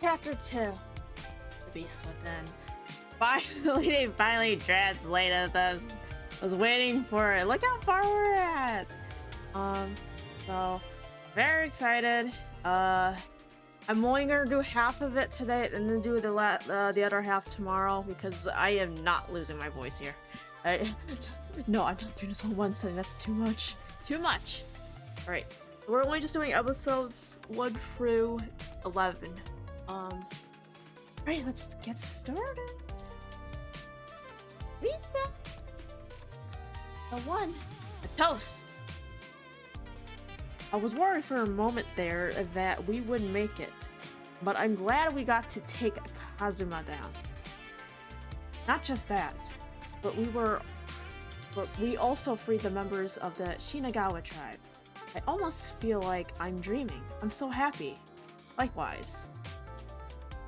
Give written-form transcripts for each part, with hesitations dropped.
Chapter 2. The Beast Within. Finally translated this. I was waiting for it. Look how far we're at. So very excited. I'm only gonna do half of it today and then do the other half tomorrow because I am not losing my voice here. No, I'm not doing this on one sitting. That's too much. Too much. All right, we're only just doing episodes 1 through 11. All right, let's get started. Pizza. The one. A toast. I was worried for a moment there that we wouldn't make it, but I'm glad we got to take Kazuma down. Not just that, but we also freed the members of the Shinagawa tribe. I almost feel like I'm dreaming. I'm so happy. Likewise.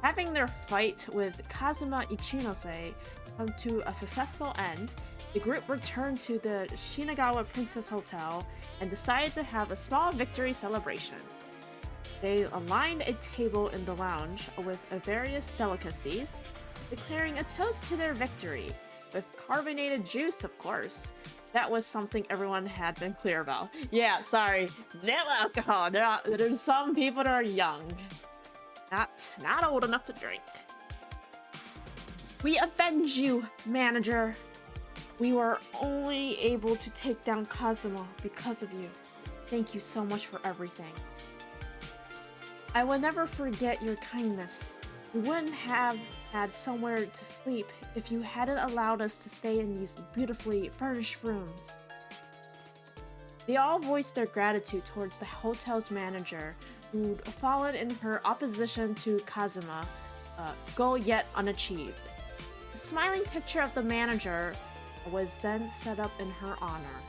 Having their fight with Kazuma Ichinose come to a successful end, the group returned to the Shinagawa Princess Hotel and decided to have a small victory celebration. They aligned a table in the lounge with various delicacies, declaring a toast to their victory, with carbonated juice, of course. That was something everyone had been clear about. Yeah, sorry, no alcohol. There's some people that are young, not old enough to drink. We avenge you, manager. We were only able to take down Kazuma because of you. Thank you so much for everything. I will never forget your kindness. We wouldn't have had somewhere to sleep if you hadn't allowed us to stay in these beautifully furnished rooms. They all voiced their gratitude towards the hotel's manager, who'd fallen in her opposition to Kazuma, goal yet unachieved. A smiling picture of the manager was then set up in her honor.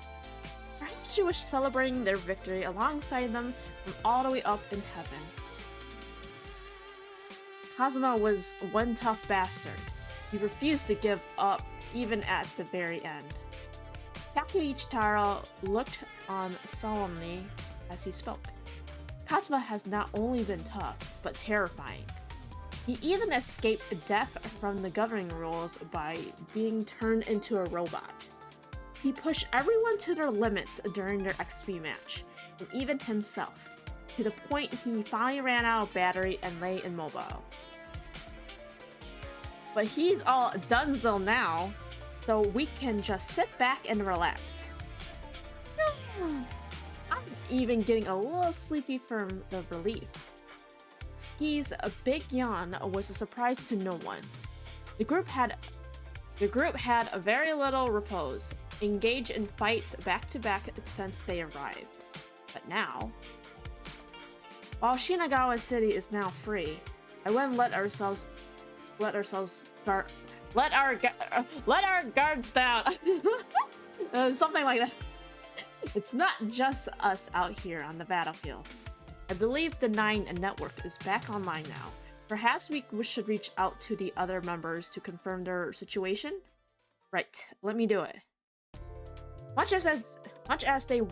Perhaps she was celebrating their victory alongside them from all the way up in heaven. Kazuma was one tough bastard. He refused to give up even at the very end. Kakuichitaro looked on solemnly as he spoke. Kazuma has not only been tough, but terrifying. He even escaped death from the governing rules by being turned into a robot. He pushed everyone to their limits during their XP match, and even himself, to the point he finally ran out of battery and lay immobile. But he's all donezo now, so we can just sit back and relax. I'm even getting a little sleepy from the relief. Ski's big yawn was a surprise to no one. The group had a very little repose, engaged in fights back-to-back since they arrived. But now, while Shinagawa City is now free, I wouldn't let our guards down. Something like that. It's not just us out here on the battlefield. I believe the 9 network is back online now. Perhaps we should reach out to the other members to confirm their situation? Right, let me do it. Much as they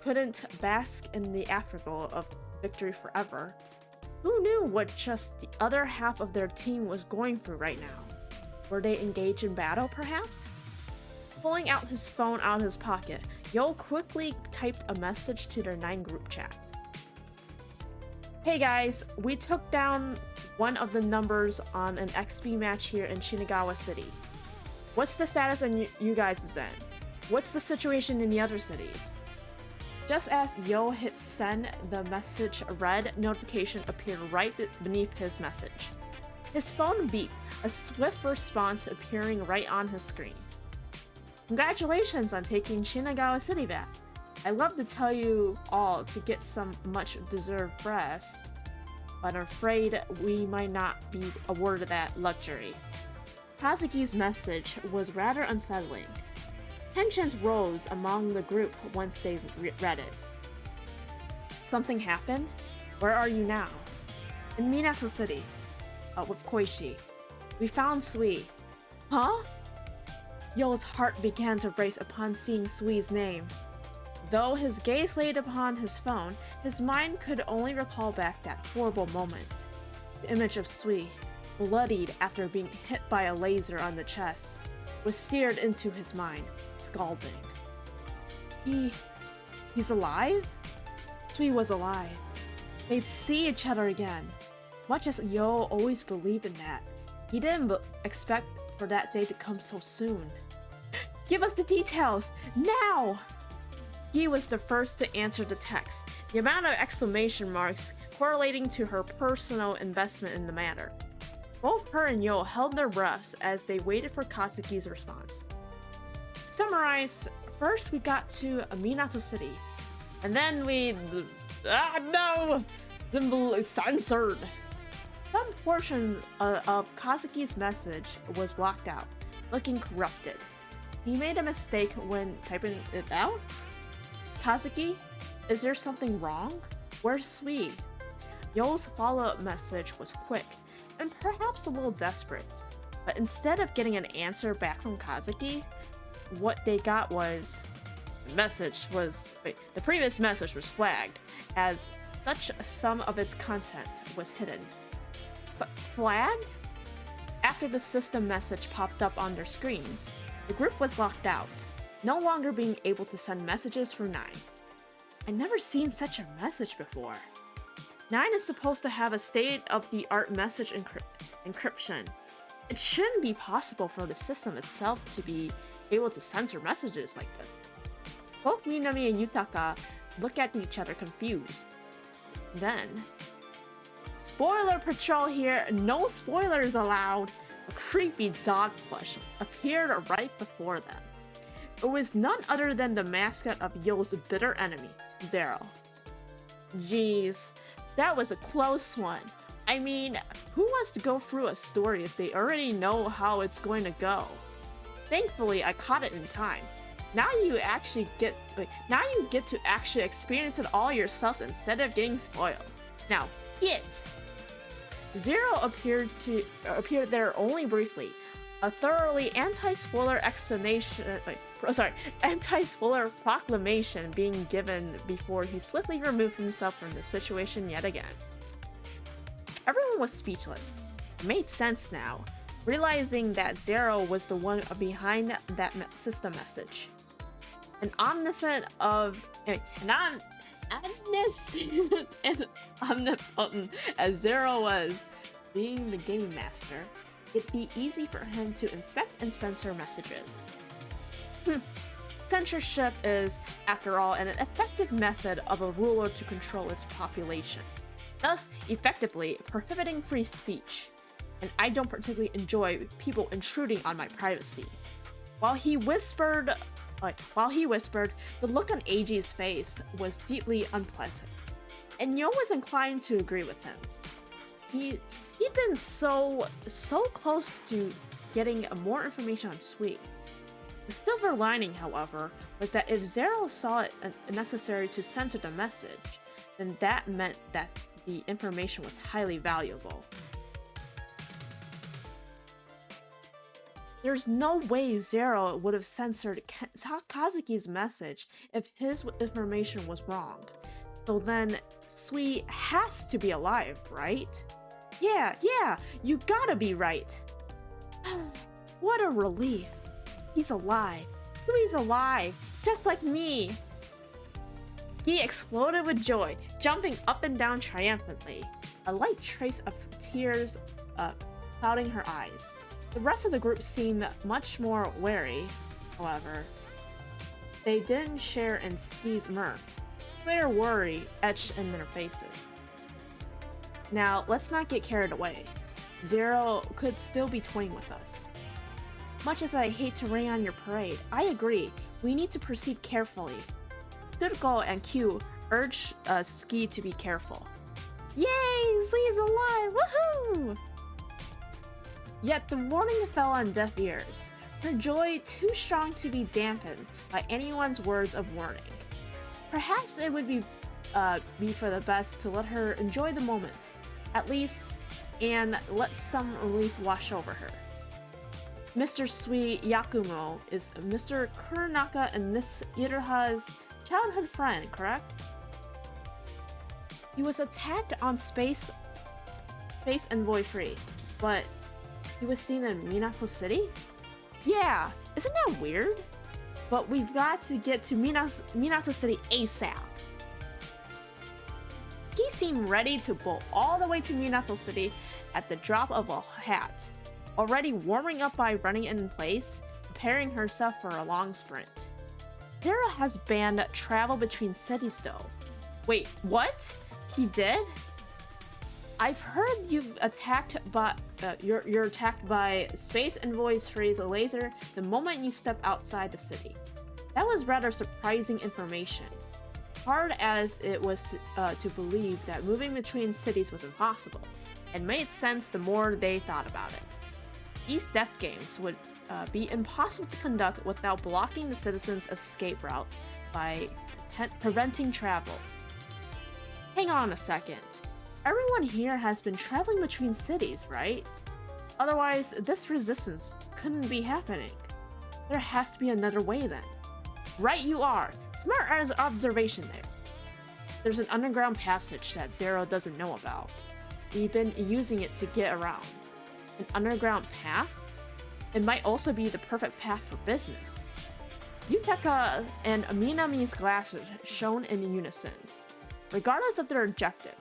couldn't bask in the afterglow of victory forever, who knew what just the other half of their team was going through right now? Were they engaged in battle, perhaps? Pulling out his phone out of his pocket, Yo quickly typed a message to their 9 group chat. Hey guys, we took down one of the numbers on an XP match here in Shinagawa City. What's the status on you guys' end? What's the situation in the other cities? Just as Yo hit send, the message red notification appeared right beneath his message. His phone beeped, a swift response appearing right on his screen. Congratulations on taking Shinagawa City back. I'd love to tell you all to get some much-deserved rest, but I'm afraid we might not be awarded that luxury. Kazuki's message was rather unsettling. Tensions rose among the group once they read it. Something happened? Where are you now? In Minato City, with Koichi. We found Sui. Huh? Yo's heart began to race upon seeing Sui's name. Though his gaze laid upon his phone, his mind could only recall back that horrible moment. The image of Sui, bloodied after being hit by a laser on the chest, was seared into his mind, scalding. He's alive? Sui was alive. They'd see each other again. Much as Yo always believed in that, he didn't expect for that day to come so soon. Give us the details, now! Ski was the first to answer the text, the amount of exclamation marks correlating to her personal investment in the matter. Both her and Yo held their breaths as they waited for Kazuki's response. To summarize, first we got to Minato City, and then censored! Some portion of Kazuki's message was blocked out, looking corrupted. He made a mistake when typing it out? Kazuki, is there something wrong? Where's Sui? Yo's follow-up message was quick, and perhaps a little desperate. But instead of getting an answer back from Kazuki, what they got was... the previous message was flagged, as such some of its content was hidden. But flagged? After the system message popped up on their screens, the group was locked out, no longer being able to send messages from 9. I'd never seen such a message before. 9 is supposed to have a state-of-the-art message encryption. It shouldn't be possible for the system itself to be able to censor messages like this. Both Minami and Yutaka look at each other confused. Then, spoiler patrol here, no spoilers allowed! A creepy dog plush appeared right before them. It was none other than the mascot of Yo's bitter enemy, Zero. Jeez, that was a close one. I mean, who wants to go through a story if they already know how it's going to go? Thankfully, I caught it in time. Now you get to actually experience it all yourselves instead of getting spoiled. Now, kids! Zero appeared there only briefly. A thoroughly anti-spoiler anti-spoiler proclamation being given before he swiftly removed himself from the situation yet again. Everyone was speechless. It made sense now, realizing that Zero was the one behind that system message. An omniscient and omnipotent as Zero was, being the game master, it'd be easy for him to inspect and censor messages. Censorship is, after all, an effective method of a ruler to control its population, thus effectively prohibiting free speech. And I don't particularly enjoy people intruding on my privacy. While he whispered, the look on Eiji's face was deeply unpleasant, and Yo was inclined to agree with him. He'd been so close to getting more information on Sui. The silver lining, however, was that if Zero saw it necessary to censor the message, then that meant that the information was highly valuable. There's no way Zero would have censored Kazuki's message if his information was wrong. So then, Sui has to be alive, right? Yeah, you gotta be right. What a relief. He's alive. Sui's alive, just like me. Ski exploded with joy, jumping up and down triumphantly, a light trace of tears clouding her eyes. The rest of the group seemed much more wary, however. They didn't share in Ski's mirth, clear worry etched in their faces. Now, let's not get carried away. Zero could still be toying with us. Much as I hate to rain on your parade, I agree, we need to proceed carefully. Turko and Q urged Ski to be careful. Yay! Sui is alive! Woohoo! Yet the warning fell on deaf ears, her joy too strong to be dampened by anyone's words of warning. Perhaps it would be for the best to let her enjoy the moment, at least, and let some relief wash over her. Mr. Sui Yakumo is Mr. Kuronaka and Miss Iraha's childhood friend, correct? He was attacked on space Space Envoy free, but he was seen in Minato City? Yeah, isn't that weird? But we've got to get to Minato City ASAP. Ski seemed ready to bolt all the way to Minato City at the drop of a hat, already warming up by running in place, preparing herself for a long sprint. Hera has banned travel between cities though. Wait, what? He did? I've heard you've attacked by you're attacked by Space Envoy's phrase laser the moment you step outside the city. That was rather surprising information. Hard as it was to believe that moving between cities was impossible, and made sense the more they thought about it. These death games would be impossible to conduct without blocking the citizens' escape routes by preventing travel. Hang on a second. Everyone here has been traveling between cities, right? Otherwise, this resistance couldn't be happening. There has to be another way then. Right you are. Smart as observation there. There's an underground passage that Zero doesn't know about. We've been using it to get around. An underground path? It might also be the perfect path for business. Yutaka and Minami's glasses shone in unison, regardless of their objective.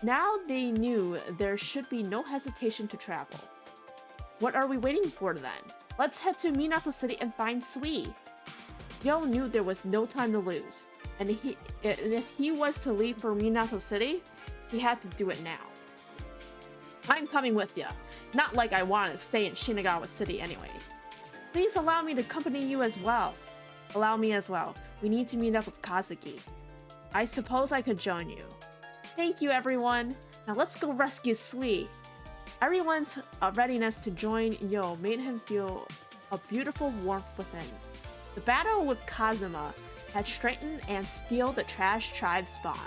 Now they knew there should be no hesitation to travel. What are we waiting for then? Let's head to Minato City and find Sui. Yo knew there was no time to lose, and if he was to leave for Minato City, he had to do it now. I'm coming with ya. Not like I want to stay in Shinagawa City anyway. Please allow me to accompany you as well. Allow me as well. We need to meet up with Kazuki. I suppose I could join you. Thank you, everyone. Now let's go rescue Sui. Everyone's readiness to join Yo made him feel a beautiful warmth within. The battle with Kazuma had straightened and steeled the Trash Tribe's bonds.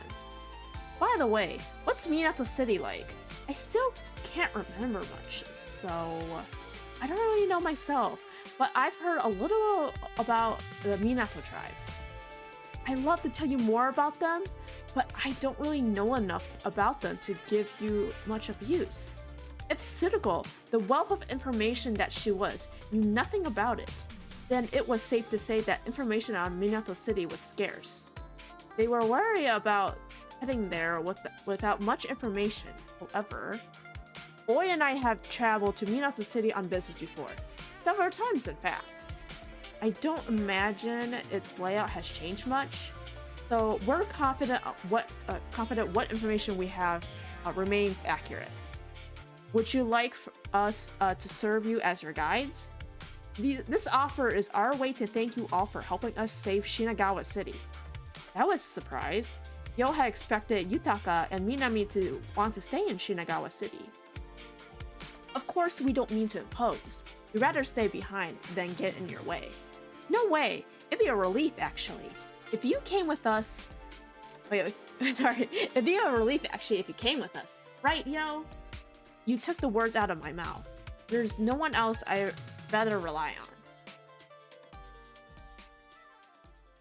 By the way, what's Minato City like? I still can't remember much, so I don't really know myself, but I've heard a little about the Minato tribe. I'd love to tell you more about them, but I don't really know enough about them to give you much of use. If Tsuruko, the wealth of information that she was, knew nothing about it, then it was safe to say that information on Minato City was scarce. They were worried about heading there without much information. However, Oi and I have traveled to Minato City on business before. Several times, in fact. I don't imagine its layout has changed much, so we're confident what information we have remains accurate. Would you like us to serve you as your guides? This offer is our way to thank you all for helping us save Shinagawa City. That was a surprise. Yo had expected Yutaka and Minami to want to stay in Shinagawa City. Of course, we don't mean to impose. We'd rather stay behind than get in your way. No way! It'd be a relief, actually. If you came with us... Wait, sorry. It'd be a relief, actually, if you came with us. Right, Yo? You took the words out of my mouth. There's no one else I'd rather rely on.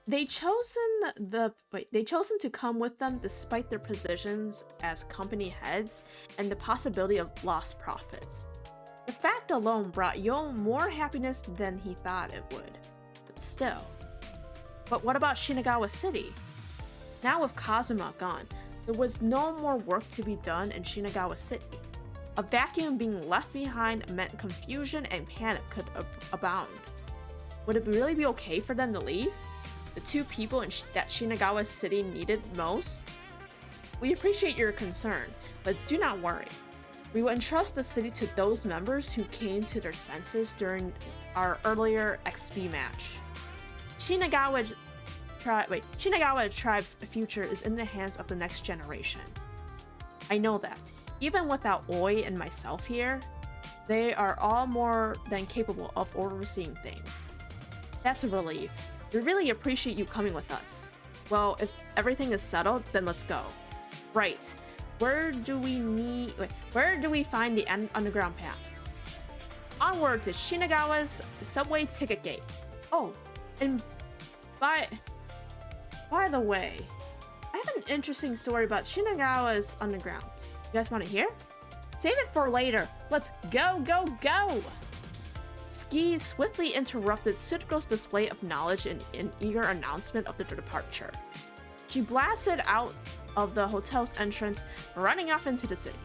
They'd chosen to come with them despite their positions as company heads and the possibility of lost profits. The fact alone brought Yo more happiness than he thought it would. But still. But what about Shinagawa City? Now with Kazuma gone, there was no more work to be done in Shinagawa City. A vacuum being left behind meant confusion and panic could abound. Would it really be okay for them to leave? The two people that Shinagawa City needed most? We appreciate your concern, but do not worry. We will entrust the city to those members who came to their senses during our earlier XP match. Shinagawa tribe's future is in the hands of the next generation. I know that. Even without Oi and myself here, they are all more than capable of overseeing things. That's a relief. We really appreciate you coming with us. Well, if everything is settled, then let's go. Right. Where do we find the underground path? Onward to Shinagawa's subway ticket gate. Oh, and by the way, I have an interesting story about Shinagawa's underground. You guys want to hear? Save it for later. Let's go, go, go! Ski swiftly interrupted Tsuruko's display of knowledge in an eager announcement of their departure. She blasted out of the hotel's entrance, running off into the city.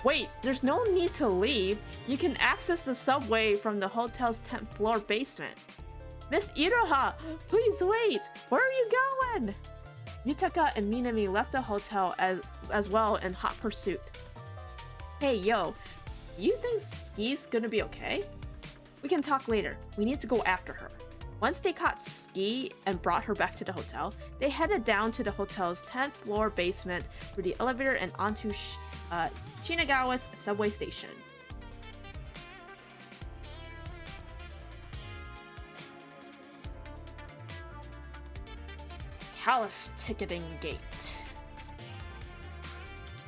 Wait, there's no need to leave. You can access the subway from the hotel's 10th floor basement. Miss Iroha, please wait! Where are you going? Yutaka and Minami left the hotel as well in hot pursuit. Hey, yo, you think Ski's gonna be okay? We can talk later. We need to go after her. Once they caught Ski and brought her back to the hotel, they headed down to the hotel's 10th floor basement through the elevator and onto Shinagawa's subway station. Callous ticketing gate.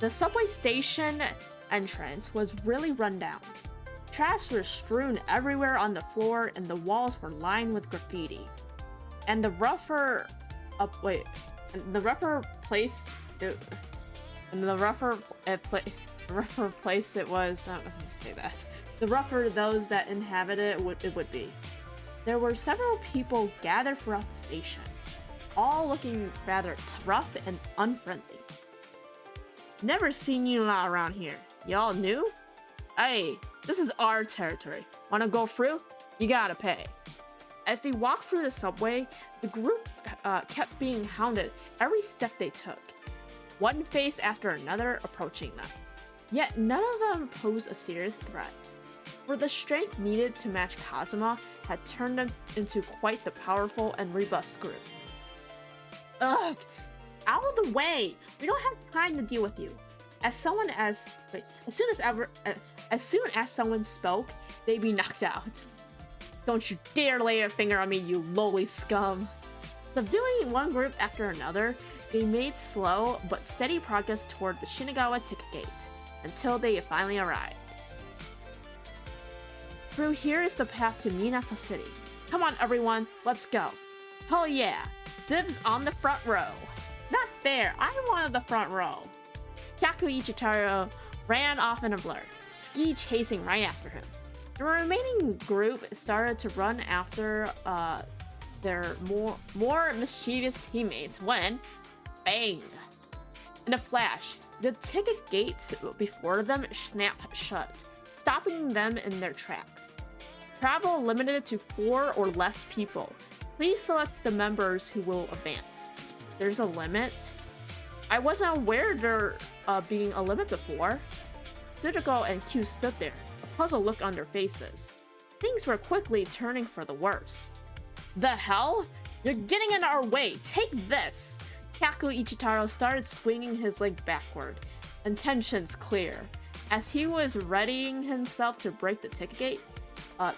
The subway station entrance was really run down. Trash was strewn everywhere on the floor and the walls were lined with graffiti. And the rougher place it was, let me say that. The rougher those that inhabit it would be. There were several people gathered throughout the station, all looking rather rough and unfriendly. Never seen you lot around here. Y'all new? Hey, this is our territory. Wanna go through? You gotta pay. As they walked through the subway, the group kept being hounded every step they took, one face after another approaching them. Yet none of them posed a serious threat, for the strength needed to match Kazuma had turned them into quite the powerful and robust group. Ugh! Out of the way! We don't have time to deal with you. As soon as someone spoke, they'd be knocked out. Don't you dare lay a finger on me, you lowly scum! Subduing one group after another, they made slow but steady progress toward the Shinagawa ticket gate, until they finally arrived. Through here is the path to Minato City. Come on everyone, let's go. Hell yeah! Dibs on the front row. Not fair, I wanted the front row. Kyaku Ichitaro ran off in a blur, Ski chasing right after him. The remaining group started to run after their more mischievous teammates when, bang! In a flash, the ticket gates before them snapped shut, stopping them in their tracks. Travel limited to 4 or less people. Please select the members who will advance. There's a limit? I wasn't aware there being a limit before. Tsuruko and Q stood there, a puzzled look on their faces. Things were quickly turning for the worse. The hell? You're getting in our way! Take this! Kyaku Ichitaro started swinging his leg backward, intentions clear. As he was readying himself to break the ticket gate,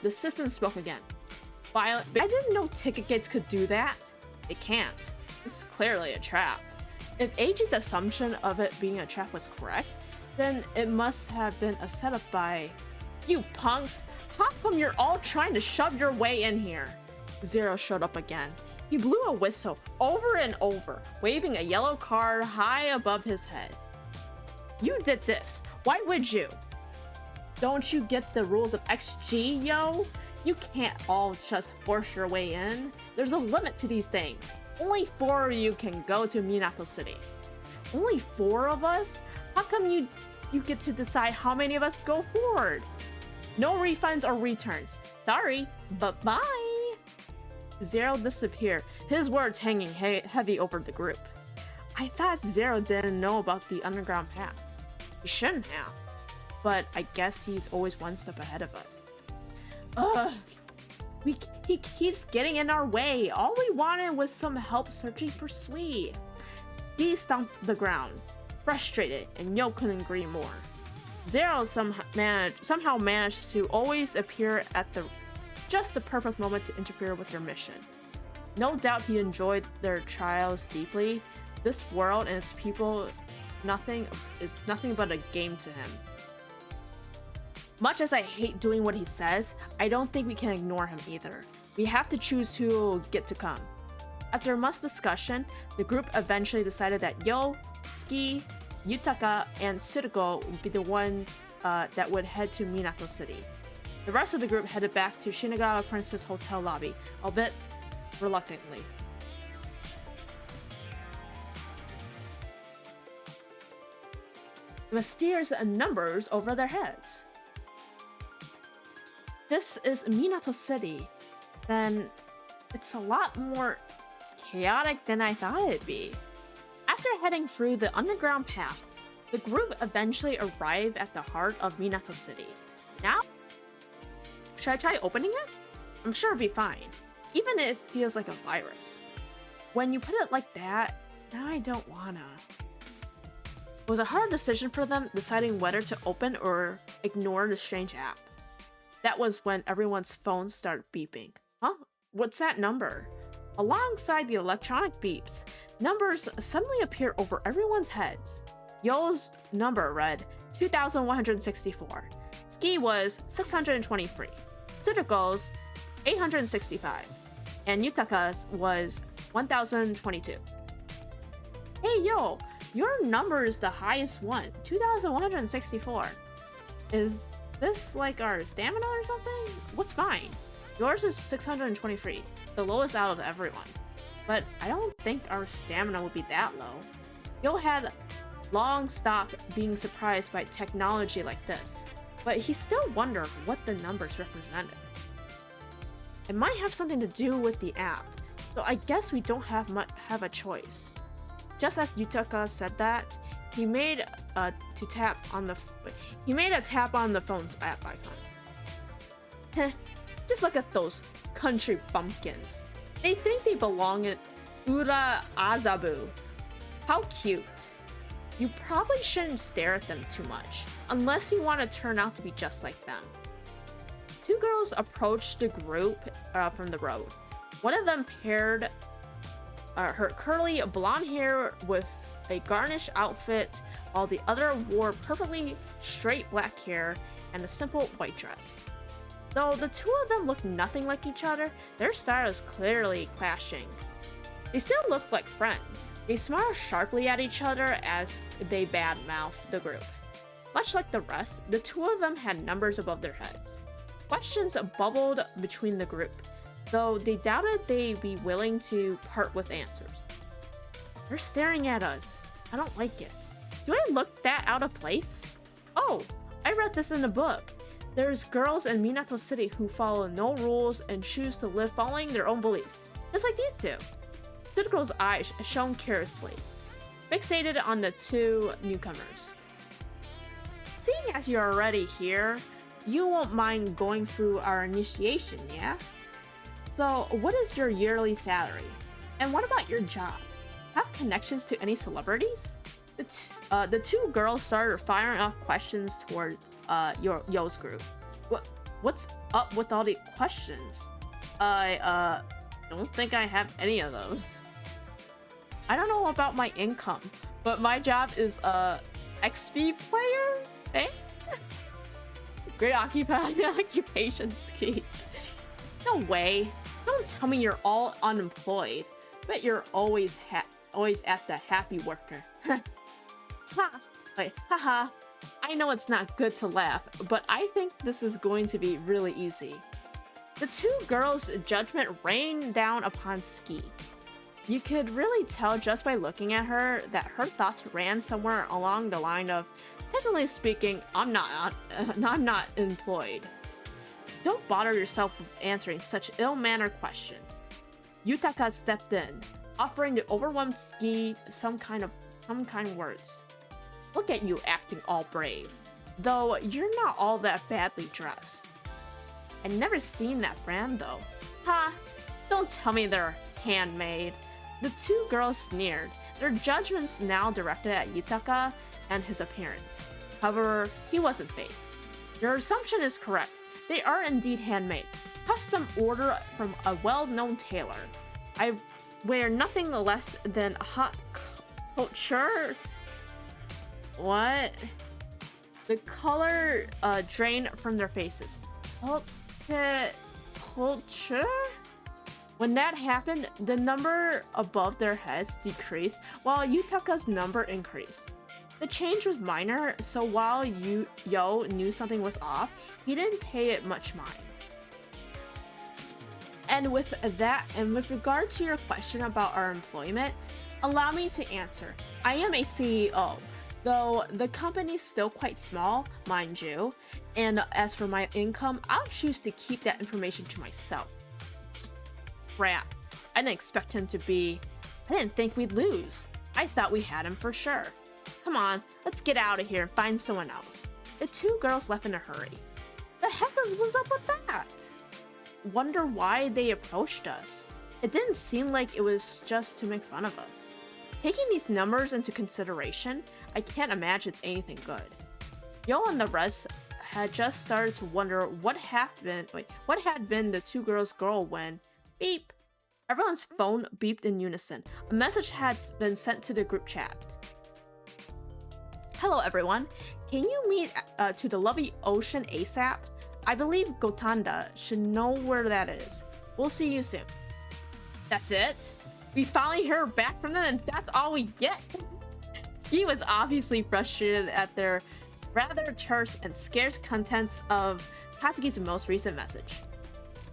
the assistant spoke again. I didn't know ticket gates could do that. They can't. This is clearly a trap. If Eiji's assumption of it being a trap was correct, then it must have been a setup by... You punks! How come you're all trying to shove your way in here? Zero showed up again. He blew a whistle over and over, waving a yellow card high above his head. You did this. Why would you? Don't you get the rules of XG, yo? You can't all just force your way in. There's a limit to these things. Only 4 of you can go to Minato City. Only 4 of us? How come you get to decide how many of us go forward? No refunds or returns. Sorry, but bye. Zero disappeared, his words hanging heavy over the group. I thought Zero didn't know about the underground path. He shouldn't have. But I guess he's always one step ahead of us. Ugh. He keeps getting in our way. All we wanted was some help searching for Sui. Ski stomped the ground, frustrated, and Yo couldn't agree more. Zero somehow managed to always appear at just the perfect moment to interfere with their mission. No doubt he enjoyed their trials deeply. This world and its people is nothing but a game to him. Much as I hate doing what he says, I don't think we can ignore him either. We have to choose who will get to come. After much discussion, the group eventually decided that Yo, Ski, Yutaka, and Tsuruko would be the ones that would head to Minato City. The rest of the group headed back to Shinagawa Princess Hotel lobby, albeit reluctantly. Mysterious numbers over their heads. This is Minato City. Then it's a lot more chaotic than I thought it'd be. After heading through the underground path, the group eventually arrived at the heart of Minato City. Now, should I try opening it? I'm sure it'll be fine, even if it feels like a virus. When you put it like that, now I don't wanna. It was a hard decision for them, deciding whether to open or ignore the strange app. That was when everyone's phones started beeping. Huh? What's that number? Alongside the electronic beeps, numbers suddenly appear over everyone's heads. Yo's number read 2,164. Ski was 623. Tsuruko's 865. And Yutaka's was 1,022. Hey yo, your number is the highest one, 2,164. Is this like our stamina or something? What's mine? Yours is 623, the lowest out of everyone. But I don't think our stamina would be that low. Yo had long stopped being surprised by technology like this, but he still wondered what the numbers represented. It might have something to do with the app, so I guess we don't have a choice. Just as Yutaka said that, he made a tap on the phone's app icon. Heh, just look at those country bumpkins. They think they belong in Ura Azabu. How cute. You probably shouldn't stare at them too much, unless you want to turn out to be just like them. Two girls approached the group from the road. One of them paired her curly blonde hair with a garnish outfit, while the other wore perfectly straight black hair and a simple white dress. Though the two of them looked nothing like each other, their styles clearly clashing. They still looked like friends. They smiled sharply at each other as they badmouthed the group. Much like the rest, the two of them had numbers above their heads. Questions bubbled between the group, though they doubted they'd be willing to part with answers. They're staring at us. I don't like it. Do I look that out of place? Oh, I read this in a book. There's girls in Minato City who follow no rules and choose to live following their own beliefs, just like these two. Tsuruko's eyes shone curiously, fixated on the two newcomers. Seeing as you're already here, you won't mind going through our initiation, yeah? So, what is your yearly salary? And what about your job? Have connections to any celebrities? The two girls started firing off questions towards Yo's group. What's up with all the questions? I don't think I have any of those. I don't know about my income, but my job is a XP player, eh? Great occupation scheme. No way. Don't tell me you're all unemployed. Bet you're always at the happy worker. Ha! Wait, haha. I know it's not good to laugh, but I think this is going to be really easy. The two girls' judgment rained down upon Ski. You could really tell just by looking at her that her thoughts ran somewhere along the line of, technically speaking, I'm not employed. Don't bother yourself with answering such ill-mannered questions. Yutaka stepped in, offering the overwhelmed Ski some kind words. Look at you acting all brave, though you're not all that badly dressed. I've never seen that brand though. Ha! Don't tell me they're handmade. The two girls sneered, their judgments now directed at Yutaka and his appearance. However, he wasn't fazed. Your assumption is correct. They are indeed handmade, custom order from a well-known tailor. I wear nothing less than hot couture. What? The color drained from their faces. Culture? When that happened, the number above their heads decreased while Yutaka's number increased. The change was minor, so while Yo knew something was off, he didn't pay it much mind. And with regard to your question about our employment, allow me to answer. I am a CEO, though the company's still quite small, mind you, and as for my income, I'll choose to keep that information to myself. Crap, I didn't expect him to be... I didn't think we'd lose. I thought we had him for sure. Come on, let's get out of here and find someone else. The two girls left in a hurry. The heck was up with that? Wonder why they approached us. It didn't seem like it was just to make fun of us. Taking these numbers into consideration, I can't imagine it's anything good. Yo and the rest had just started to wonder what had been the two girls' goal when, beep, everyone's phone beeped in unison. A message had been sent to the group chat. Hello everyone, can you meet to the lovely ocean ASAP? I believe Gotanda should know where that is. We'll see you soon. That's it? We finally heard back from them and that's all we get? Ski was obviously frustrated at their rather terse and scarce contents of Kazuki's most recent message.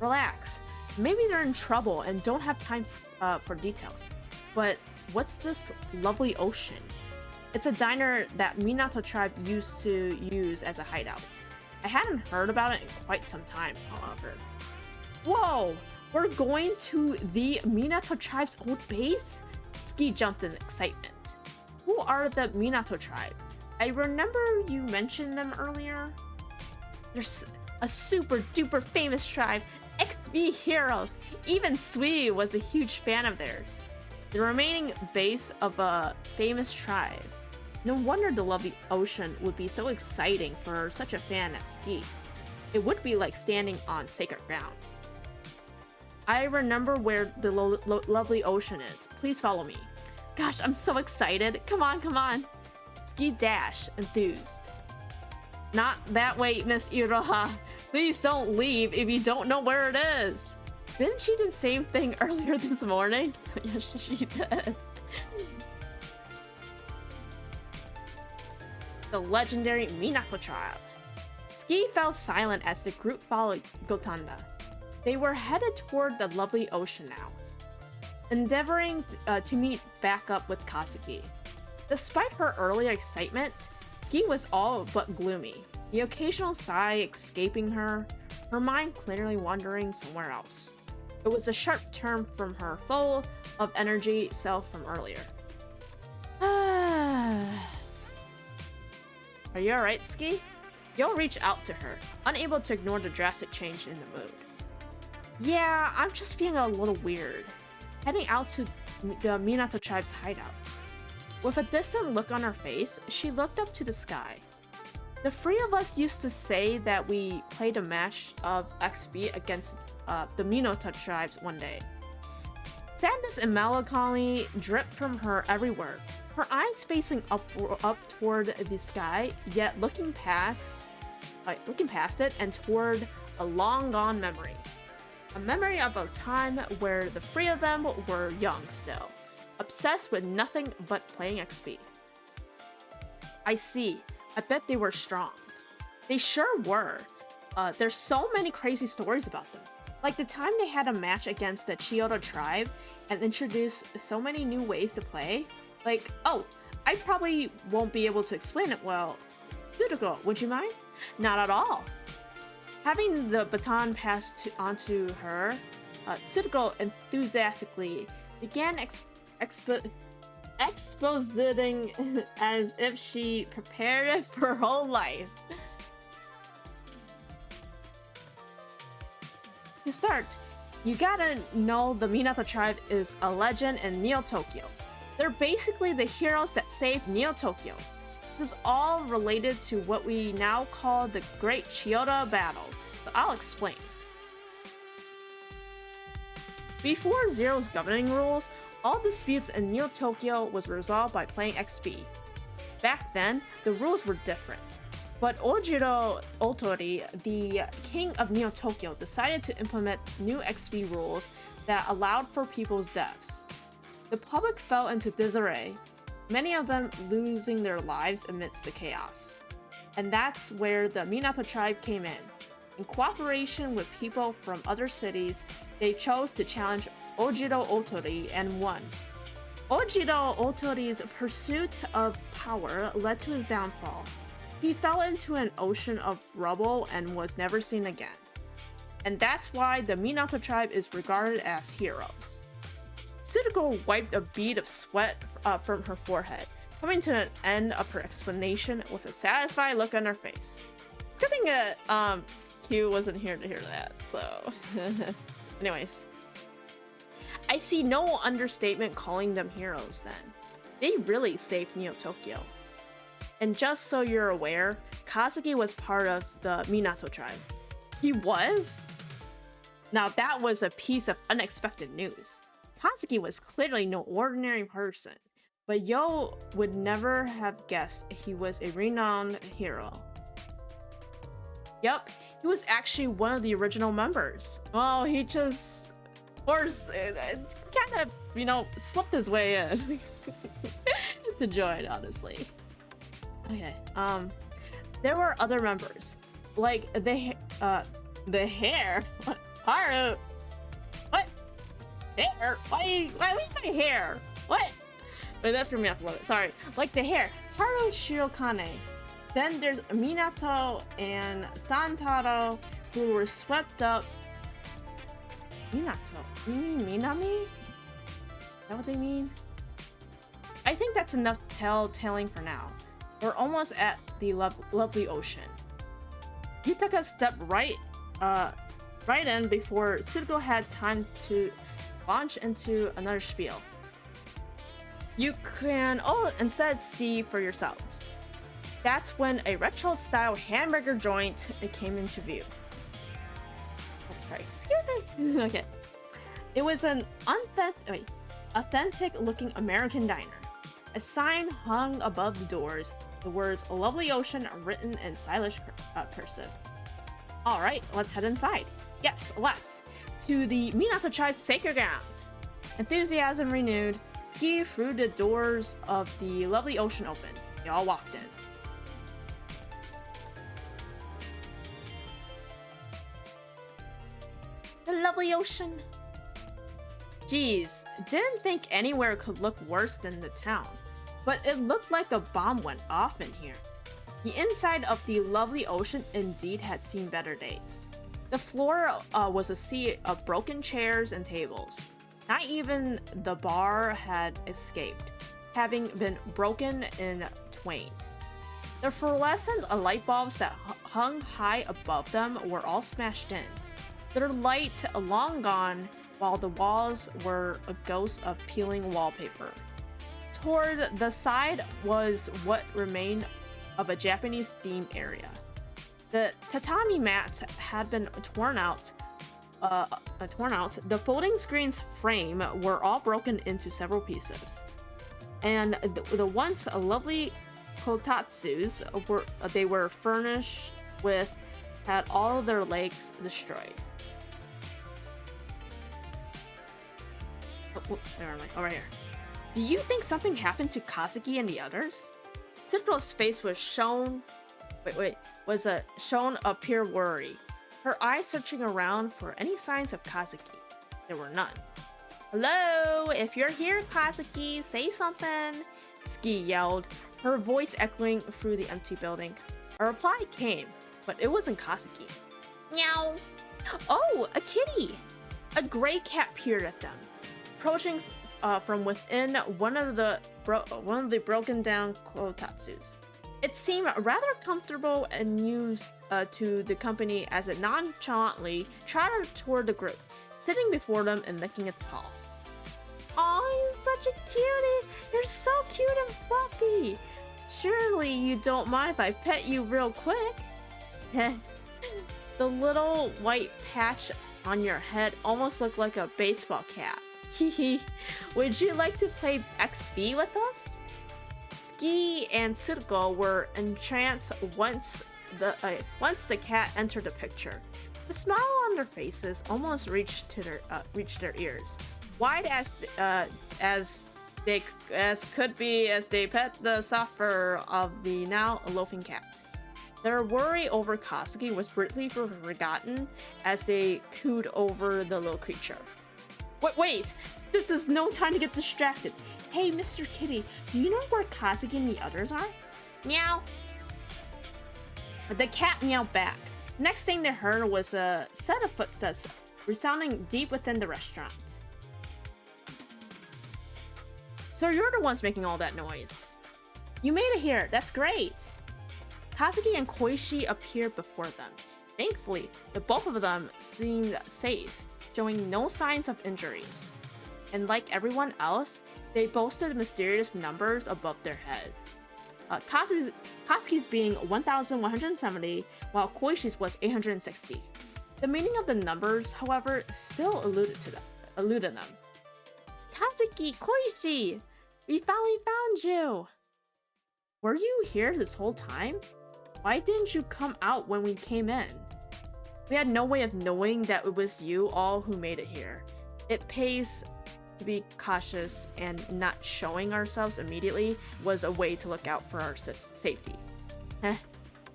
Relax. Maybe they're in trouble and don't have time for details. But what's this lovely ocean? It's a diner that Minato tribe used to use as a hideout. I hadn't heard about it in quite some time, however. Whoa! We're going to the Minato tribe's old base? Ski jumped in excitement. Who are the Minato tribe? I remember you mentioned them earlier. There's a super duper famous tribe, XB heroes. Even Sui was a huge fan of theirs. The remaining base of a famous tribe. No wonder the lovely ocean would be so exciting for such a fan as Ski. It would be like standing on sacred ground. I remember where the lovely ocean is. Please follow me. Gosh, I'm so excited. Come on, come on. Ski dashed, enthused. Not that way, Miss Iroha. Please don't leave if you don't know where it is. Didn't she do the same thing earlier this morning? Yes, she did. The legendary Minato tribe. Ski fell silent as the group followed Gotanda. They were headed toward the lovely ocean now, endeavoring to meet back up with Kazuki. Despite her earlier excitement, Ski was all but gloomy, the occasional sigh escaping her, her mind clearly wandering somewhere else. It was a sharp turn from her full of energy self from earlier. Are you alright, Ski? Yo reached out to her, unable to ignore the drastic change in the mood. Yeah, I'm just feeling a little weird. Heading out to the Minato tribe's hideout. With a distant look on her face, she looked up to the sky. The three of us used to say that we played a match of XP against the Minato tribes one day. Sadness and melancholy dripped from her every word, her eyes facing up toward the sky, yet looking past it and toward a long-gone memory. A memory of a time where the three of them were young still, obsessed with nothing but playing XP. I see. I bet they were strong. They sure were. There's so many crazy stories about them. Like the time they had a match against the Chiyoda tribe and introduced so many new ways to play. Like, oh, I probably won't be able to explain it well. Tsurugo, would you mind? Not at all. Having the baton passed onto her, Tsurugo enthusiastically began expositing as if she prepared it for her whole life. To start, you gotta know the Minato tribe is a legend in Neo-Tokyo. They're basically the heroes that saved Neo-Tokyo. This is all related to what we now call the Great Chiyoda Battle, but I'll explain. Before Zero's governing rules, all disputes in Neo-Tokyo was resolved by playing XP. Back then, the rules were different. But Ojiro Otori, the king of Neo-Tokyo, decided to implement new XP rules that allowed for people's deaths. The public fell into disarray. many of them losing their lives amidst the chaos. And that's where the Minato tribe came in. In cooperation with people from other cities, they chose to challenge Ojiro Otori and won. Ojiro Otori's pursuit of power led to his downfall. He fell into an ocean of rubble and was never seen again. And that's why the Minato tribe is regarded as heroes. Tsuruko wiped a bead of sweat from her forehead, coming to an end of her explanation with a satisfied look on her face. It's good thing that Q wasn't here to hear that, so... Anyways. I see no understatement calling them heroes then. They really saved Neo Tokyo. And just so you're aware, Kazuki was part of the Minato tribe. He was? Now that was a piece of unexpected news. Kazuki was clearly no ordinary person, but Yo would never have guessed he was a renowned hero. Yup, he was actually one of the original members. Oh, he just, of course, kind of, you know, slipped his way in to join, honestly. Okay, there were other members, like the hair. What? Haru? What? Hair? Why my hair? What? Wait, that threw me off a little bit. Sorry. Like the hair. Haru Shirokane. Then there's Minato and Santaro, who were swept up. Minato? You mean Minami? Is that what they mean? I think that's enough telling for now. We're almost at the lovely ocean. You took a step right in before Tsuruko had time to launch into another spiel. You can instead see for yourselves. That's when a retro-style hamburger joint came into view. Oh, sorry, excuse me. Okay. It was an authentic-looking American diner. A sign hung above the doors, the words "Lovely Ocean" written in stylish cursive. All right, let's head inside. Yes, let's. To the Minato tribe's sacred grounds. Enthusiasm renewed, Ski threw the doors of the lovely ocean open. They all walked in. The lovely ocean. Geez, didn't think anywhere could look worse than the town. But it looked like a bomb went off in here. The inside of the lovely ocean indeed had seen better days. The floor was a sea of broken chairs and tables. Not even the bar had escaped, having been broken in twain. The fluorescent light bulbs that hung high above them were all smashed in, their light long gone, while the walls were a ghost of peeling wallpaper. Toward the side was what remained of a Japanese-themed area. The tatami mats had been torn out. The folding screen's frame were all broken into several pieces, and the once lovely kotatsus were furnished with had all of their legs destroyed. Where am I? Over here. Do you think something happened to Kazuki and the others? Tsuruko's face was shown a pure worry. Her eyes searching around for any signs of Kazuki. There were none. Hello, if you're here, Kazuki, say something, Ski yelled, her voice echoing through the empty building. A reply came, but it wasn't Kazuki. Meow. Oh, a kitty! A gray cat peered at them, approaching from within one of the broken down kotatsus. It seemed rather comfortable and used to the company as it nonchalantly trotted toward the group, sitting before them and licking its paw. Aw, you're such a cutie! You're so cute and fluffy! Surely you don't mind if I pet you real quick? The little white patch on your head almost looked like a baseball cap. Hehe. Would you like to play XP with us? Ski and Tsuruko were entranced once the cat entered the picture. The smile on their faces almost reached their ears, wide as They could be as they pet the soft fur of the now loafing cat. Their worry over Kazuki was briefly forgotten as they cooed over the little creature. Wait! This is no time to get distracted. Hey, Mr. Kitty, do you know where Kazuki and the others are? Meow. The cat meowed back. Next thing they heard was a set of footsteps resounding deep within the restaurant. So you're the ones making all that noise. You made it here, that's great! Kazuki and Koichi appeared before them. Thankfully, the both of them seemed safe, showing no signs of injuries. And like everyone else, they boasted mysterious numbers above their head. Kazuki's being 1,170, while Koichi's was 860. The meaning of the numbers, however, still eluded them. Kazuki, Koichi! We finally found you! Were you here this whole time? Why didn't you come out when we came in? We had no way of knowing that it was you all who made it here. It pays to be cautious, and not showing ourselves immediately was a way to look out for our safety.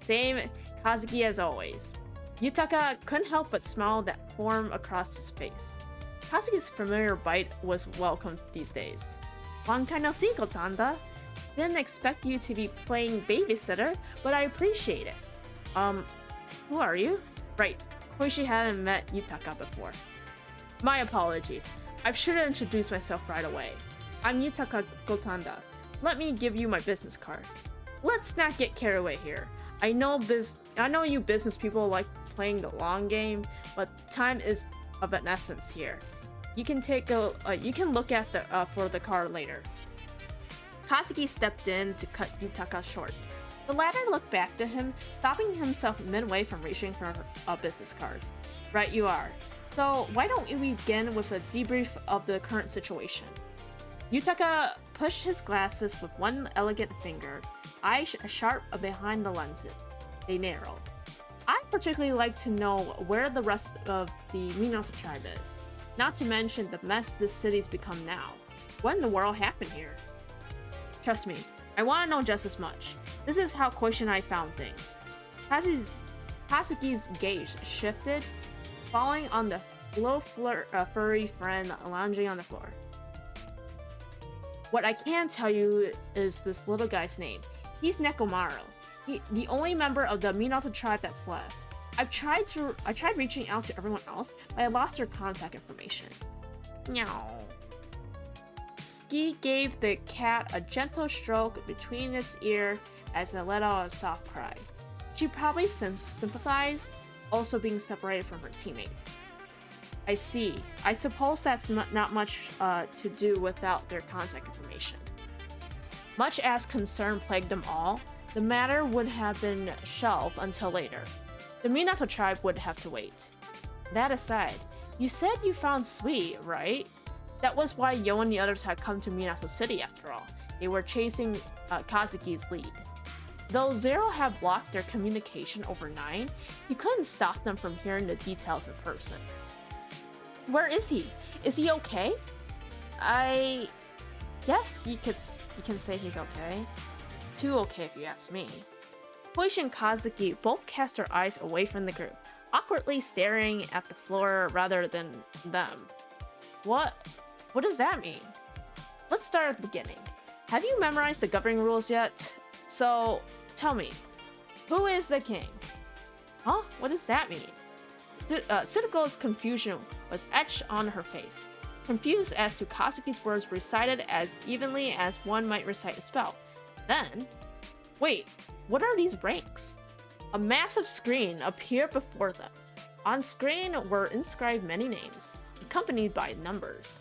Same Kazuki as always. Yutaka couldn't help but smile that formed across his face. Kazuki's familiar bite was welcome these days. Long time no see, Kotanda. Didn't expect you to be playing babysitter, but I appreciate it. Who are you? Right, Koichi hadn't met Yutaka before. My apologies. I should have introduced myself right away. I'm Yutaka Kotanda. Let me give you my business card. Let's not get carried away here. I know you business people like playing the long game, but time is of an essence here. You can look at for the card later. Kazuki stepped in to cut Yutaka short. The latter looked back to him, stopping himself midway from reaching for a business card. Right you are. So why don't we begin with a debrief of the current situation? Yutaka pushed his glasses with one elegant finger, eyes sharp behind the lenses. They narrowed. I'd particularly like to know where the rest of the Minato tribe is. Not to mention the mess this city's become now. What in the world happened here? Trust me, I want to know just as much. This is how Koichi and I found things. Kazuki's gaze shifted, falling on the little furry friend lounging on the floor. What I can tell you is this little guy's name. He's Nekomaru, the only member of the Minato tribe that's left. I tried reaching out to everyone else, but I lost their contact information. Meow. Ski gave the cat a gentle stroke between its ear as it let out a soft cry. She probably sympathized, also being separated from her teammates. I see. I suppose that's not much to do without their contact information. Much as concern plagued them all, the matter would have been shelved until later. The Minato tribe would have to wait. That aside, you said you found Sweet, right? That was why Yo and the others had come to Minato City after all. They were chasing Kazuki's lead. Though Zero had blocked their communication over 9, he couldn't stop them from hearing the details in person. Where is he? Is he okay? I guess you can say he's okay. Too okay if you ask me. Koichi and Kazuki both cast their eyes away from the group, awkwardly staring at the floor rather than them. What does that mean? Let's start at the beginning. Have you memorized the governing rules yet? So, tell me, who is the king? Huh? What does that mean? Tsuruko's confusion was etched on her face, confused as to Kazuki's words recited as evenly as one might recite a spell. Then, wait, what are these ranks? A massive screen appeared before them. On screen were inscribed many names, accompanied by numbers.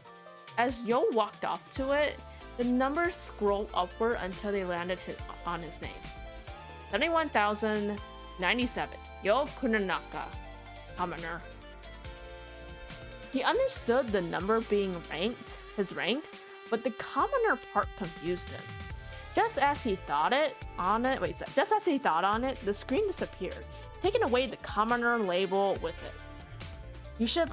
As Yo walked up to it, the numbers scrolled upward until they landed on his name. 71,097, Yo Kunanaka, commoner. He understood the number being his rank, but the commoner part confused him. Just as he thought on it, the screen disappeared, taking away the commoner label with it. You should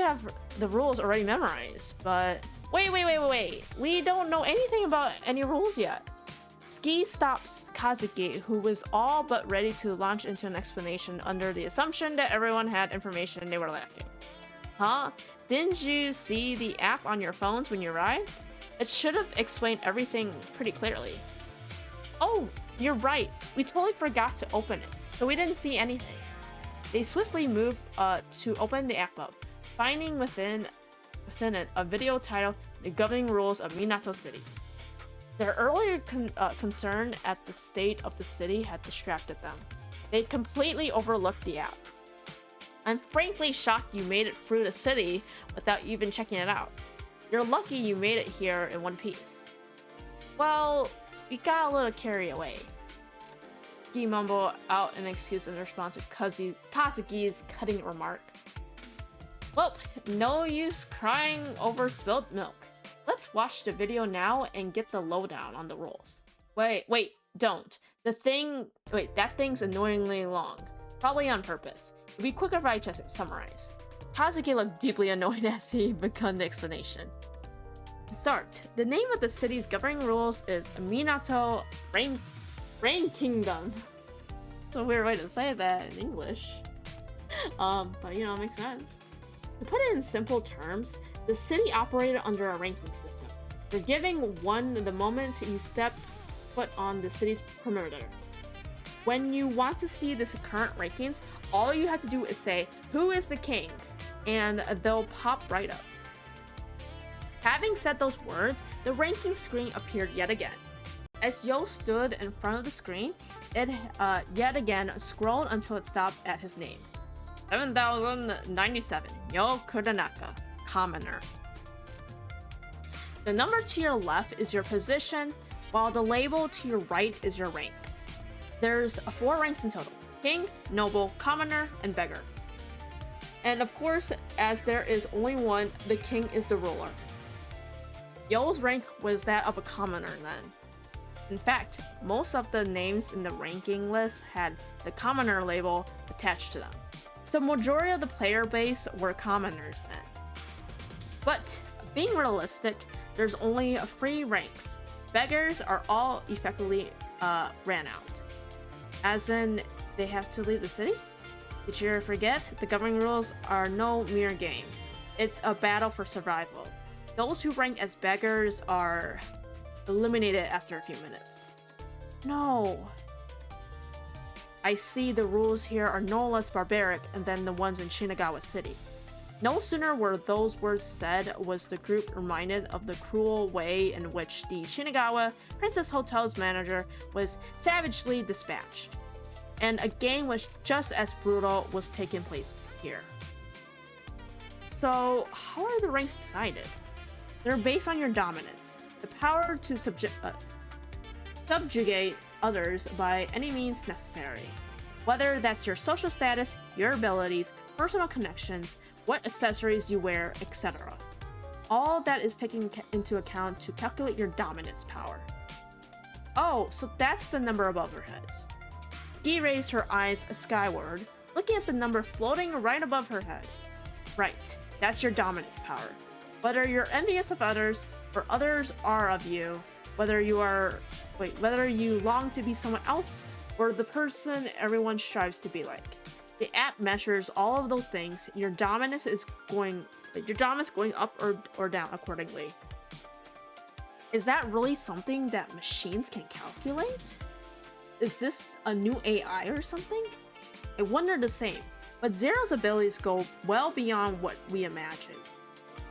have the rules already memorized, but Wait. We don't know anything about any rules yet. Ski stops Kazuki, who was all but ready to launch into an explanation under the assumption that everyone had information they were lacking. Huh? Didn't you see the app on your phones when you arrived? It should have explained everything pretty clearly. Oh, you're right. We totally forgot to open it, so we didn't see anything. They swiftly moved to open the app up, finding within it a video titled "The Governing Rules of Minato City." Their earlier concern at the state of the city had distracted them. They completely overlooked the app. I'm frankly shocked you made it through the city without even checking it out. You're lucky you made it here in one piece. Well, we got a little carried away. He mumbled out an excuse in response to Kazuki's cutting remark. Well, no use crying over spilled milk. Let's watch the video now and get the lowdown on the rules. Wait, don't. That thing's annoyingly long. Probably on purpose. It'd be quicker if I just summarize. Kazuki looked deeply annoyed as he began the explanation. To start, the name of the city's governing rules is Minato Rain Kingdom. It's a weird way to say that in English. But you know, it makes sense. To put it in simple terms, the city operated under a ranking system. You're giving one the moment you stepped foot on the city's perimeter. When you want to see the current rankings, all you have to do is say, "Who is the king?" and they'll pop right up. Having said those words, the ranking screen appeared yet again. As Yo stood in front of the screen, it yet again scrolled until it stopped at his name. 7097, Yo Kuranaka, Commoner. The number to your left is your position, while the label to your right is your rank. There's 4 ranks in total: King, Noble, Commoner, and Beggar. And of course, as there is only one, the King is the ruler. Yo's rank was that of a Commoner then. In fact, most of the names in the ranking list had the Commoner label attached to them. The majority of the player base were Commoners then. But, being realistic, there's only 3 ranks. Beggars are all effectively ran out. As in, they have to leave the city? Did you forget? The governing rules are no mere game. It's a battle for survival. Those who rank as beggars are eliminated after a few minutes. No. I see the rules here are no less barbaric than the ones in Shinagawa City. No sooner were those words said was the group reminded of the cruel way in which the Shinagawa Princess Hotel's manager was savagely dispatched. And a game which just as brutal was taking place here. So, how are the ranks decided? They're based on your dominance, the power to subjugate others by any means necessary. Whether that's your social status, your abilities, personal connections, what accessories you wear, etc. All that is taken into account to calculate your dominance power. Oh, so that's the number above our heads. Ski raised her eyes skyward, looking at the number floating right above her head. Right, that's your dominance power. Whether you're envious of others, or others are of you, whether you long to be someone else, or the person everyone strives to be like. The app measures all of those things. Your dominance going up or down accordingly. Is that really something that machines can calculate? Is this a new AI or something? I wonder the same, but Zero's abilities go well beyond what we imagined.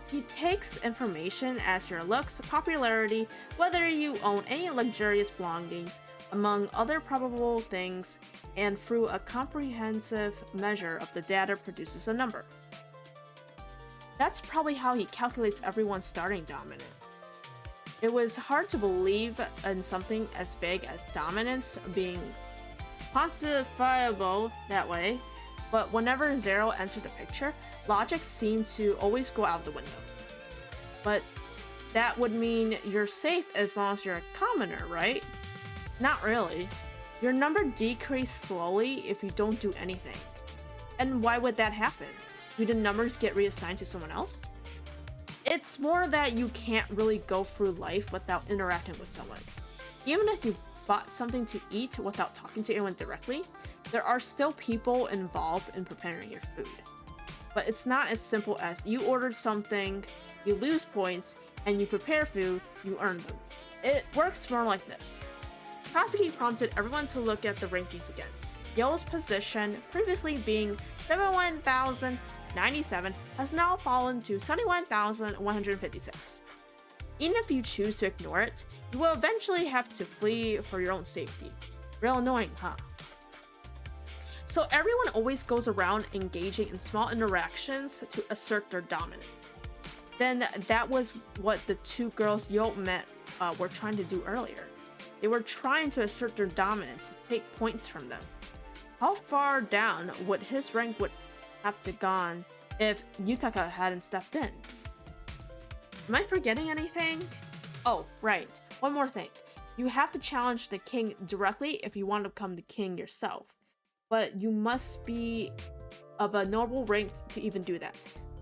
He takes information as your looks, popularity, whether you own any luxurious belongings, among other probable things, and through a comprehensive measure of the data produces a number. That's probably how he calculates everyone's starting dominance. It was hard to believe in something as big as dominance being quantifiable that way, but whenever Zero entered the picture, logic seemed to always go out the window. But that would mean you're safe as long as you're a commoner, right? Not really. Your number decreases slowly if you don't do anything. And why would that happen? Do the numbers get reassigned to someone else? It's more that you can't really go through life without interacting with someone. Even if you bought something to eat without talking to anyone directly, there are still people involved in preparing your food. But it's not as simple as you ordered something, you lose points, and you prepare food, you earn them. It works more like this. Katsuki prompted everyone to look at the rankings again. Yo's position, previously being 71,097, has now fallen to 71,156. Even if you choose to ignore it, you will eventually have to flee for your own safety. Real annoying, huh? So everyone always goes around engaging in small interactions to assert their dominance. Then that was what the two girls Yo met were trying to do earlier. They were trying to assert their dominance to take points from them. How far down would his rank would have to gone if Yutaka hadn't stepped in? Am I forgetting anything? Oh, right. One more thing. You have to challenge the king directly if you want to become the king yourself. But you must be of a noble rank to even do that.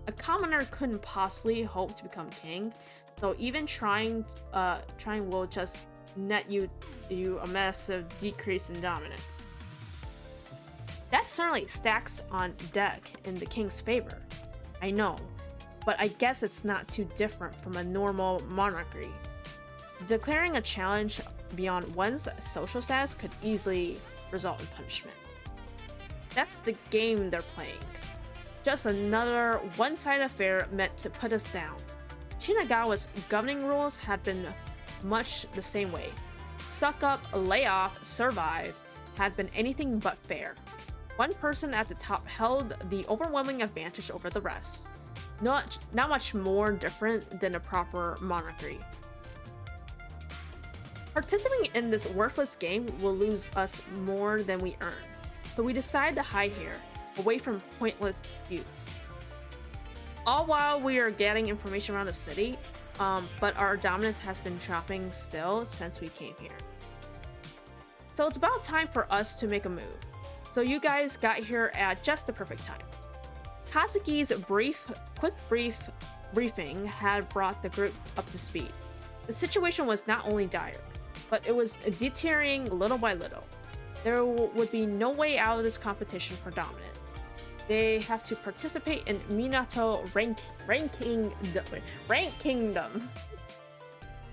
A commoner couldn't possibly hope to become king, so even trying will just net you a massive decrease in dominance. That certainly stacks on deck in the king's favor. I know, but I guess it's not too different from a normal monarchy. Declaring a challenge beyond one's social status could easily result in punishment. That's the game they're playing. Just another one-sided affair meant to put us down. Shinagawa's governing rules had been much the same way. Suck up, lay off, survive had been anything but fair. One person at the top held the overwhelming advantage over the rest. Not much more different than a proper monarchy. Participating in this worthless game will lose us more than we earn, so we decide to hide here, away from pointless disputes. All while we are getting information around the city, but our dominance has been dropping still since we came here. So it's about time for us to make a move. So you guys got here at just the perfect time. Katsuki's quick briefing had brought the group up to speed. The situation was not only dire, but it was deteriorating little by little. There would be no way out of this competition for dominance. They have to participate in Minato Rank Kingdom.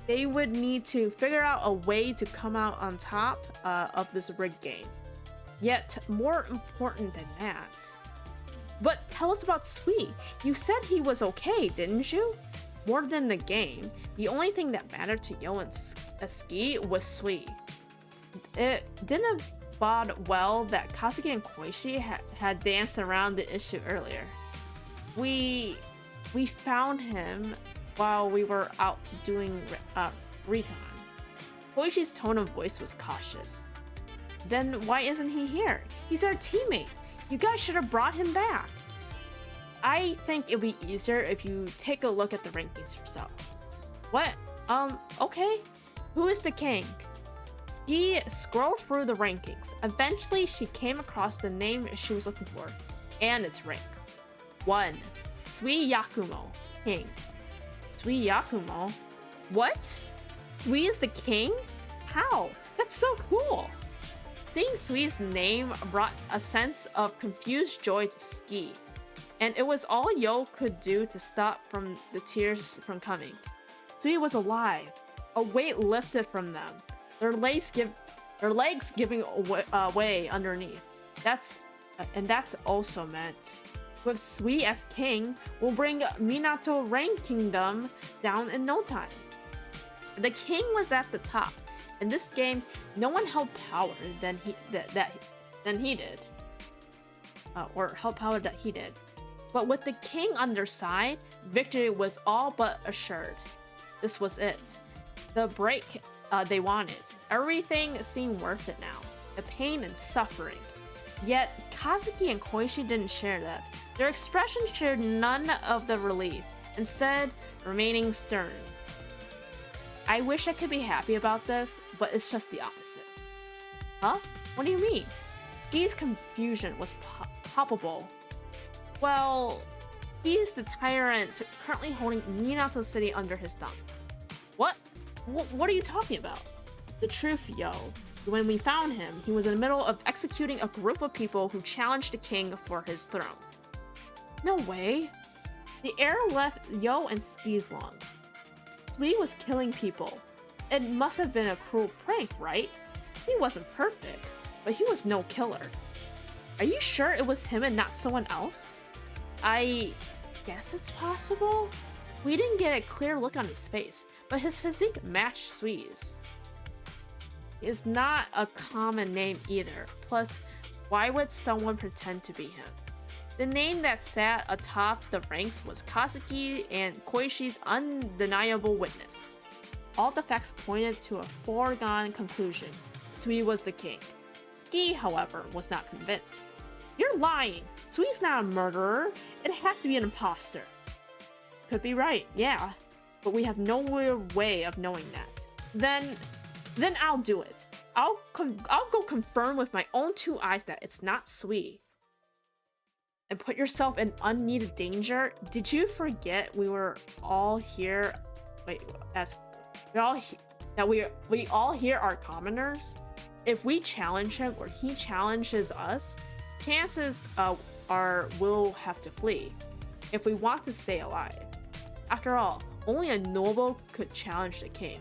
They would need to figure out a way to come out on top of this rigged game. Yet more important than that. But tell us about Sui. You said he was okay, didn't you? More than the game, the only thing that mattered to Yo and Ski was Sui. It didn't bode well that Katsuki and Koichi had danced around the issue earlier. We found him while we were out doing recon. Koichi's tone of voice was cautious. Then why isn't he here? He's our teammate. You guys should have brought him back. I think it'd be easier if you take a look at the rankings yourself. What? Okay. Who is the king? Ski scrolled through the rankings. Eventually, she came across the name she was looking for, and its rank. 1. Sui Yakumo, king. Sui Yakumo? What? Sui is the king? How? That's so cool! Seeing Sui's name brought a sense of confused joy to Ski, and it was all Yo could do to stop the tears from coming. Sui was alive, a weight lifted from them, their legs giving way underneath. That's also meant. With Sui as king, we'll bring Minato Rank Kingdom down in no time. The king was at the top. In this game, no one held power than he did. Or held power that he did. But with the king on their side, victory was all but assured. This was it. The break they wanted. Everything seemed worth it now. The pain and suffering. Yet, Katsuki and Koichi didn't share that. Their expressions shared none of the relief, instead remaining stern. I wish I could be happy about this, but it's just the opposite. Huh? What do you mean? Ski's confusion was palpable. Well, He is the tyrant currently holding Minato City under his thumb. What? What are you talking about? The truth, yo. When we found him, he was in the middle of executing a group of people who challenged the king for his throne. No way. The heir left Yo and Ski's long. Sui was killing people. It must have been a cruel prank, right? He wasn't perfect, but he was no killer. Are you sure it was him and not someone else? I guess it's possible. We didn't get a clear look on his face, but his physique matched Sui's. Is not a common name either. Plus, why would someone pretend to be him? The name that sat atop the ranks was Kazuki and Koishi's undeniable witness. All the facts pointed to a foregone conclusion. Sui was the king. Ski, however, was not convinced. You're lying! Sui's not a murderer. It has to be an imposter. Could be right, yeah. But we have no way of knowing that. Then I'll do it. I'll go confirm with my own two eyes that it's not Sui. And put yourself in unneeded danger? Did you forget we were all here? Wait, we all here are commoners? If we challenge him or he challenges us, chances are we'll have to flee. If we want to stay alive. After all, only a noble could challenge the king.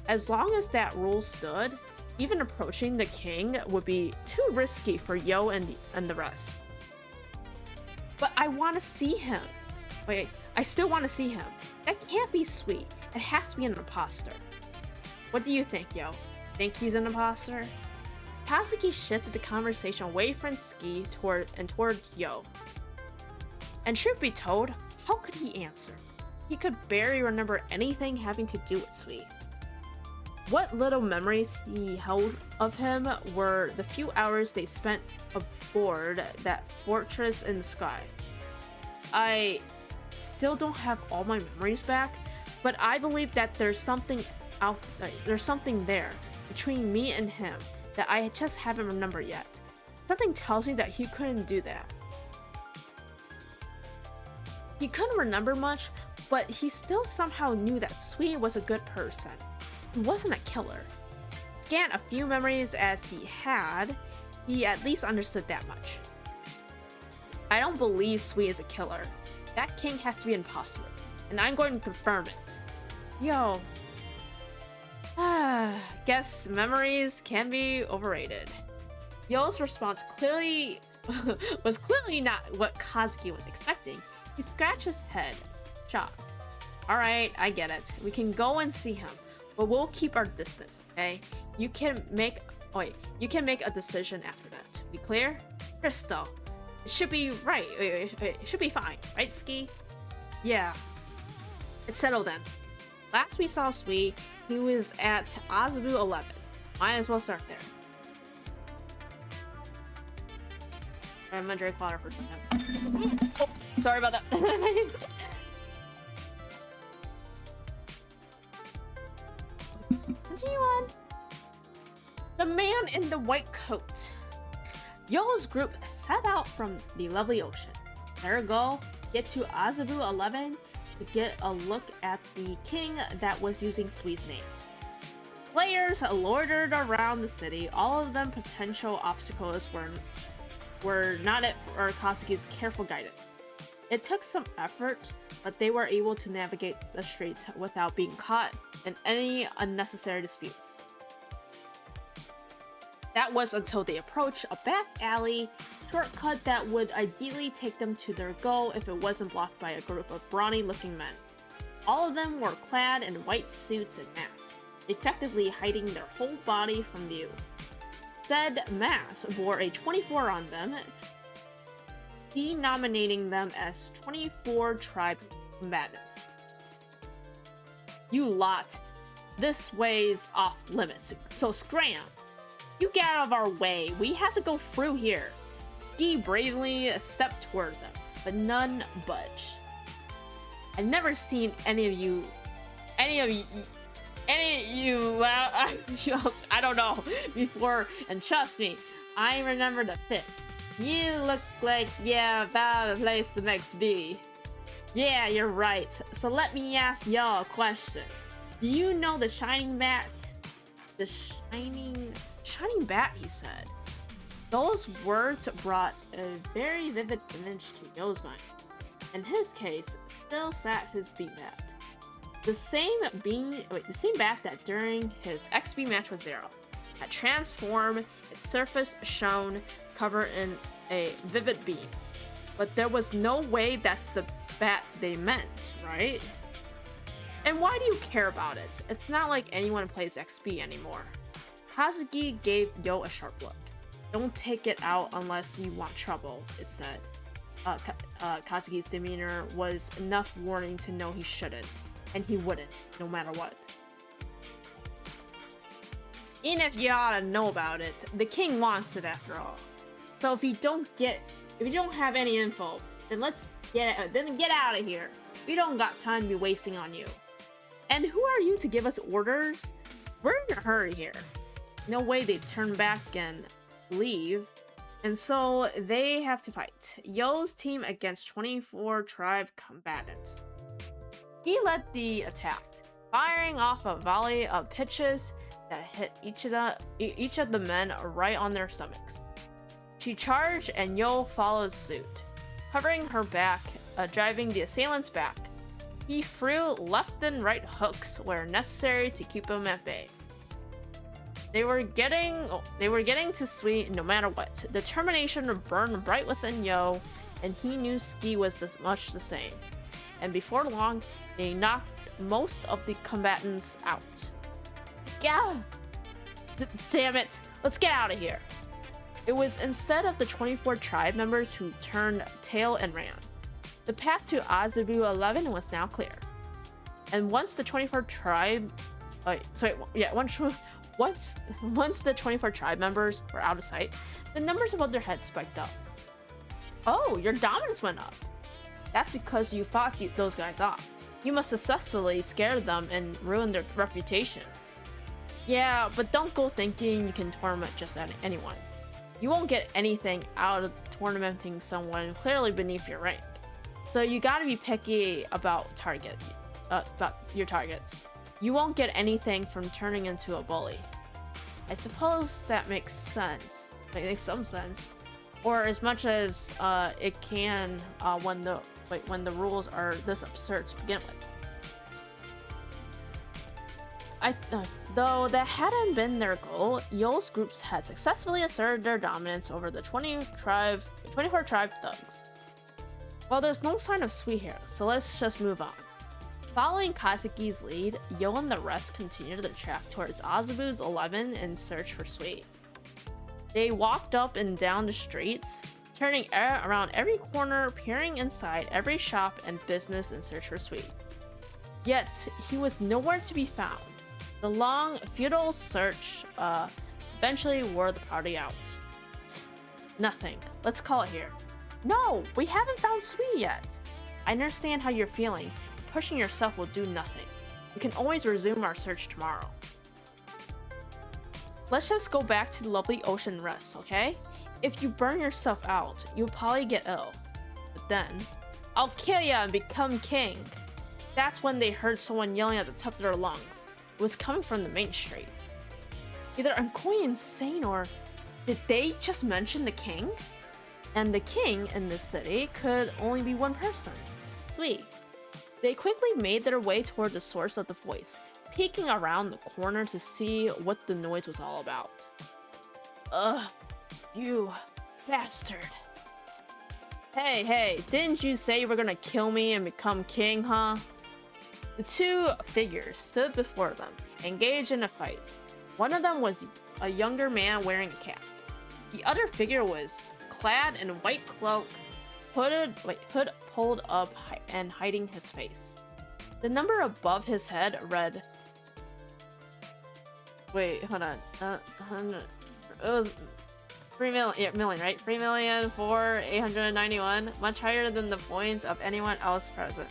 As long as that rule stood, even approaching the king would be too risky for Yo and the rest. But I want to see him. Wait, I still want to see him. That can't be Sui. It has to be an imposter. What do you think, Yo? Think he's an imposter? Kazuki shifted the conversation away from Ski toward Yo. And truth be told, how could he answer? He could barely remember anything having to do with Sui. What little memories he held of him were the few hours they spent aboard that fortress in the sky. I still don't have all my memories back, but I believe that there's something there between me and him that I just haven't remembered yet. Something tells me that he couldn't do that. He couldn't remember much, but he still somehow knew that Sui was a good person. He wasn't a killer. Scant a few memories as he at least understood that much. I don't believe Sui is a killer. That king has to be an imposter, and I'm going to confirm it. Yo. Guess memories can be overrated. Yo's response was clearly not what Kazuki was expecting. He scratched his head, shocked. Alright, I get it. We can go and see him. But we'll keep our distance, okay? You can make a decision after that. Be clear? Crystal. It should be right. It should be fine, right, Ski? Yeah. It's settled then. Last we saw Sui, he was at Azabu 11. Might as well start there. I'm gonna drink water for a second. Oh, sorry about that. Continue on. The man in the white coat. Yo's group set out from the lovely ocean. Their goal, get to Azabu 11 to get a look at the king that was using Sui's name. Players loitered around the city, all of them potential obstacles were not it for Kazuki's careful guidance. It took some effort, but they were able to navigate the streets without being caught in any unnecessary disputes. That was until they approached a back alley shortcut that would ideally take them to their goal if it wasn't blocked by a group of brawny-looking men. All of them were clad in white suits and masks, effectively hiding their whole body from view. Said masks bore a 24 on them, denominating them as 24 tribe combatants. You lot, this way's off limits, so scram! You get out of our way, we have to go through here. Ski bravely stepped toward them, but none budged. I've never seen any of you, I don't know, before, and trust me, I remember the fits. You look like, yeah, about the place the next be. Yeah, you're right. So let me ask y'all a question. Do you know the shining bat? The shining bat, he said. Those words brought a very vivid image to Yo's mind. In his case, still sat his beat bat. The same bat that during his XP match with Zero had transformed, its surface shone, covered in a vivid beam. But there was no way that's the bat they meant, right? And why do you care about it? It's not like anyone plays XP anymore. Kazuki gave Yo a sharp look. Don't take it out unless you want trouble, it said. Kazuki's demeanor was enough warning to know he shouldn't, and he wouldn't, no matter what. Even if you ought to know about it, the king wants it after all. So if you don't have any info, then get out of here. We don't got time to be wasting on you. And who are you to give us orders? We're in a hurry here. No way they'd turn back and leave. And so they have to fight. Yo's team against 24 tribe combatants. He led the attack, firing off a volley of pitches that hit each of the men right on their stomachs. She charged and Yo followed suit, covering her back, driving the assailants back. He threw left and right hooks where necessary to keep them at bay. They were getting to Sweet no matter what. Determination burned bright within Yo, and he knew Ski was much the same. And before long, they knocked most of the combatants out. Yeah! Damn it! Let's get out of here! It was instead of the 24 tribe members who turned tail and ran. The path to Azabu 11 was now clear. And once the 24 tribe... Once the 24 tribe members were out of sight, the numbers above their heads spiked up. Oh, your dominance went up. That's because you fought those guys off. You must successfully scare them and ruin their reputation. Yeah, but don't go thinking you can tournament just anyone. You won't get anything out of tournamenting someone clearly beneath your rank. So you gotta be picky about your targets. You won't get anything from turning into a bully. I suppose that makes sense. It makes some sense. Or as much as it can when the rules are this absurd to begin with. Though that hadn't been their goal, Yo's groups had successfully asserted their dominance over the 24 tribe thugs. Well, there's no sign of Sweet here, so let's just move on. Following Kazuki's lead, Yo and the rest continued their track towards Azabu's 11 in search for Sweet. They walked up and down the streets, turning around every corner, peering inside every shop and business in search for Sweet. Yet, he was nowhere to be found. The long, futile search eventually wore the party out. Nothing. Let's call it here. No, we haven't found Sweet yet. I understand how you're feeling. Pushing yourself will do nothing. We can always resume our search tomorrow. Let's just go back to the lovely ocean rest, okay? If you burn yourself out, you'll probably get ill. But then, I'll kill ya and become king. That's when they heard someone yelling at the top of their lungs. It was coming from the main street. Either I'm going insane or did they just mention the king? And the king in this city could only be one person. Sweet. They quickly made their way toward the source of the voice, peeking around the corner to see what the noise was all about. Ugh, you bastard. Hey, didn't you say you were gonna kill me and become king, huh? The two figures stood before them, engaged in a fight. One of them was a younger man wearing a cap. The other figure was clad in a white cloak, hood pulled up and hiding his face. The number above his head read... Wait, hold on. It was 3 million, yeah, million, right? 3,004,891, much higher than the points of anyone else present.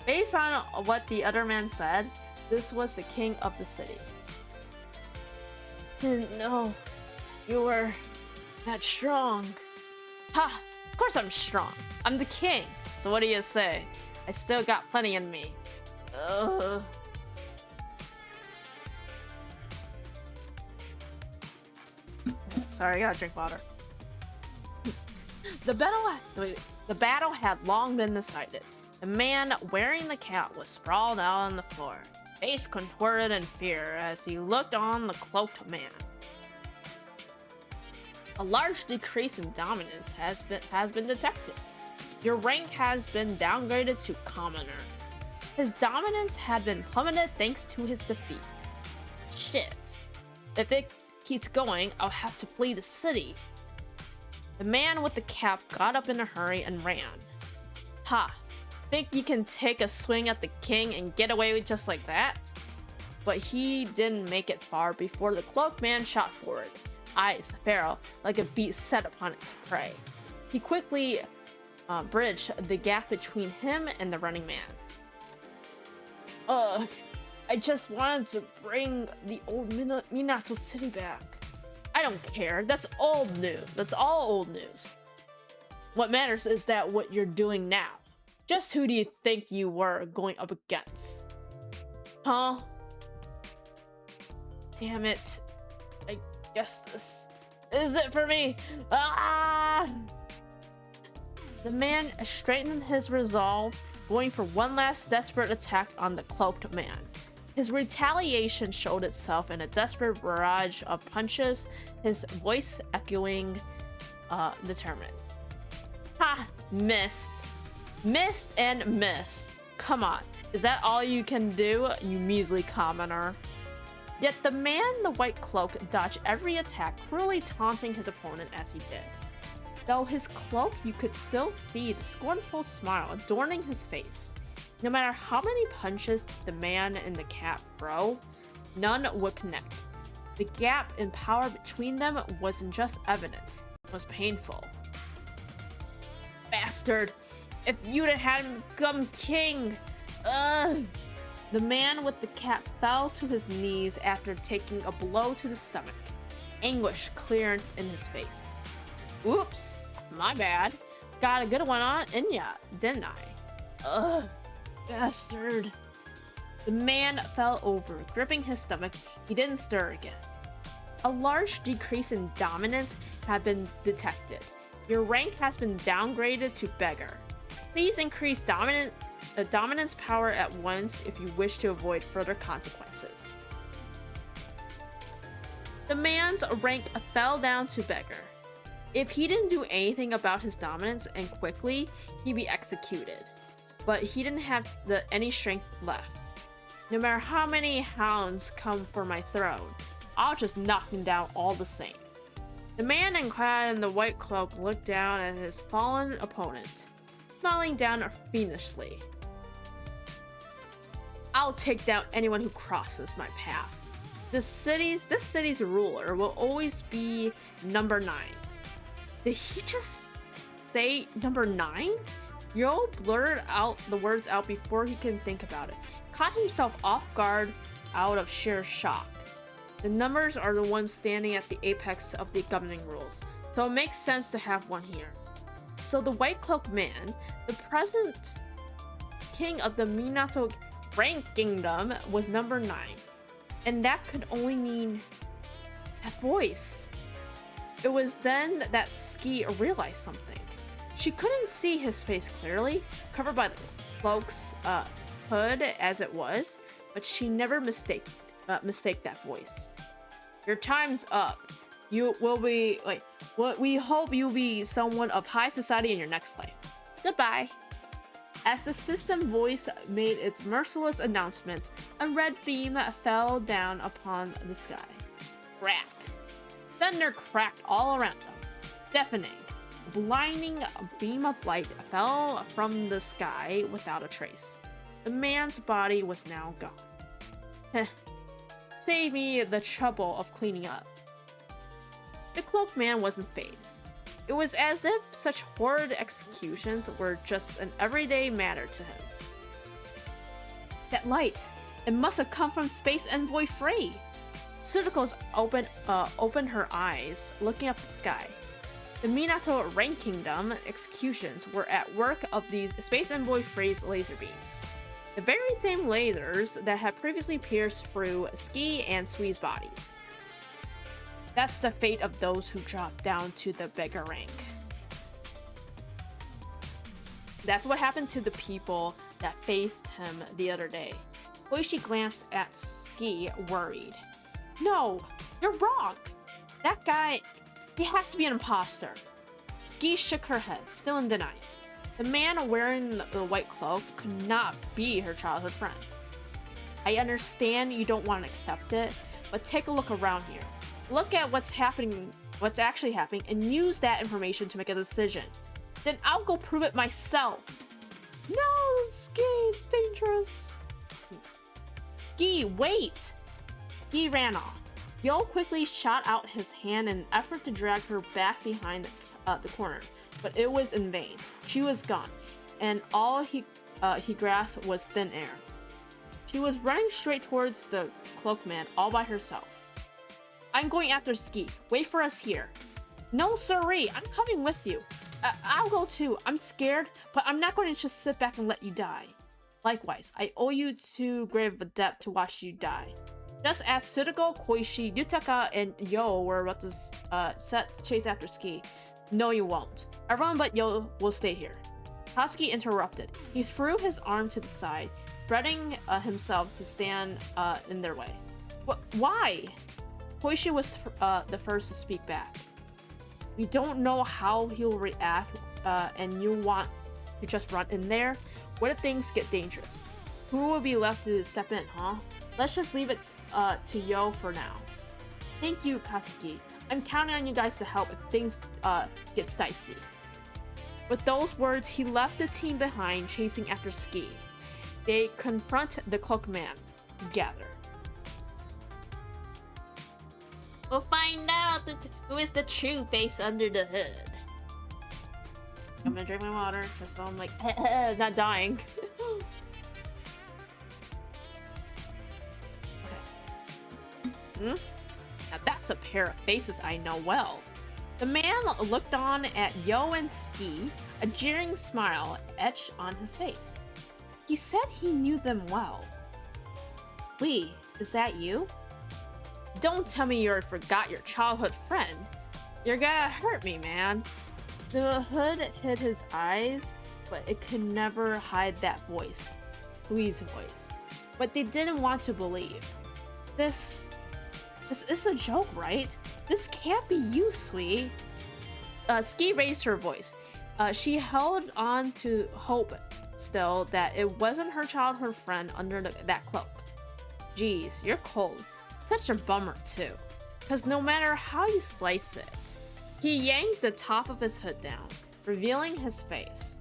Based on what the other man said, this was the king of the city. Didn't know you were that strong. Ha! Of course I'm strong. I'm the king. So what do you say? I still got plenty in me. Ugh. Sorry, I gotta drink water. The battle had long been decided. The man wearing the cap was sprawled out on the floor, face contorted in fear as he looked on the cloaked man. A large decrease in dominance has been detected. Your rank has been downgraded to commoner. His dominance had been plummeted thanks to his defeat. Shit. If it keeps going, I'll have to flee the city. The man with the cap got up in a hurry and ran. Ha! Think you can take a swing at the king and get away with just like that? But he didn't make it far before the cloaked man shot forward, eyes feral like a beast set upon its prey. He quickly bridged the gap between him and the running man. Ugh, I just wanted to bring the old Minato city back. I don't care, that's old news. That's all old news. What matters is that what you're doing now. Just who do you think you were going up against? Huh? Damn it. I guess this is it for me. Ah! The man straightened his resolve, going for one last desperate attack on the cloaked man. His retaliation showed itself in a desperate barrage of punches, his voice echoing determined. Ha! Missed. Missed and missed. Come on. Is that all you can do, you measly commoner? Yet the man in the white cloak dodged every attack, cruelly taunting his opponent as he did. Though his cloak, you could still see the scornful smile adorning his face. No matter how many punches the man in the cap threw, none would connect. The gap in power between them wasn't just evident, it was painful. Bastard! If you'd have had him become king! Ugh! The man with the cap fell to his knees after taking a blow to the stomach. Anguish cleared in his face. Oops, my bad. Got a good one on Inya, didn't I? Ugh, bastard. The man fell over, gripping his stomach. He didn't stir again. A large decrease in dominance had been detected. Your rank has been downgraded to beggar. Please increase dominance power at once if you wish to avoid further consequences. The man's rank fell down to beggar. If he didn't do anything about his dominance and quickly, he'd be executed. But he didn't have any strength left. No matter how many hounds come for my throne, I'll just knock him down all the same. The man clad in the white cloak looked down at his fallen opponent, smiling down fiendishly. I'll take down anyone who crosses my path. This city's ruler will always be number 9. Did he just say number 9? Yo blurted out the words out before he can think about it, caught himself off guard out of sheer shock. The numbers are the ones standing at the apex of the governing rules, so it makes sense to have one here. So the White Cloak Man, the present king of the Minato Rank Kingdom, was number 9. And that could only mean that voice. It was then that Ski realized something. She couldn't see his face clearly, covered by the cloak's hood as it was, but she never mistake that voice. Your time's up. You will be we hope you'll be someone of high society in your next life. Goodbye. As the system voice made its merciless announcement, a red beam fell down upon the sky. Crack. Thunder cracked all around them, deafening. A blinding beam of light fell from the sky without a trace. The man's body was now gone. Heh. Save me the trouble of cleaning up. The cloaked man wasn't fazed. It was as if such horrid executions were just an everyday matter to him. That light! It must have come from Space Envoy Frey! Tsuruko's opened her eyes, looking up at the sky. The Minato Rain Kingdom executions were at work of these Space Envoy phase laser beams. The very same lasers that had previously pierced through Ski and Sui's bodies. That's the fate of those who drop down to the beggar rank. That's what happened to the people that faced him the other day. Koichi glanced at Ski, worried. No, you're wrong. That guy, he has to be an imposter. Ski shook her head, still in denial. The man wearing the white cloak could not be her childhood friend. I understand you don't want to accept it, but take a look around here. Look at what's actually happening, and use that information to make a decision. Then I'll go prove it myself. No, Ski, it's dangerous. Ski, wait! Ski ran off. Yo quickly shot out his hand in an effort to drag her back behind the corner, but it was in vain. She was gone, and all he grasped was thin air. She was running straight towards the cloakman all by herself. I'm going after Ski. Wait for us here. No, siree, I'm coming with you. I'll go too. I'm scared, but I'm not going to just sit back and let you die. Likewise, I owe you too grave a debt to watch you die. Just as Tsurugo, Koichi, Yutaka, and Yo were about to set chase after Ski. No, you won't. Everyone but Yo will stay here. Katsuki interrupted. He threw his arm to the side, spreading himself to stand in their way. Why? Koichi was the first to speak back. We don't know how he'll react, and you want to just run in there? What if things get dangerous? Who will be left to step in, huh? Let's just leave it to Yo for now. Thank you, Katsuki. I'm counting on you guys to help if things get dicey. With those words, he left the team behind, chasing after Ski. They confront the cloakman together. We'll find out who is the true face under the hood. I'm gonna drink my water because I'm like not dying. Okay. Now that's a pair of faces I know well. The man looked on at Yo and Ski, a jeering smile etched on his face. He said he knew them well. Lee, is that you? Don't tell me you forgot your childhood friend. You're gonna hurt me, man. The hood hid his eyes, but it could never hide that voice. Sui's voice. But they didn't want to believe. This is a joke, right? This can't be you, Sui. Ski raised her voice. She held on to hope still that it wasn't her childhood friend under that cloak. Geez, you're cold. Such a bummer too, because no matter how you slice it, he yanked the top of his hood down, revealing his face.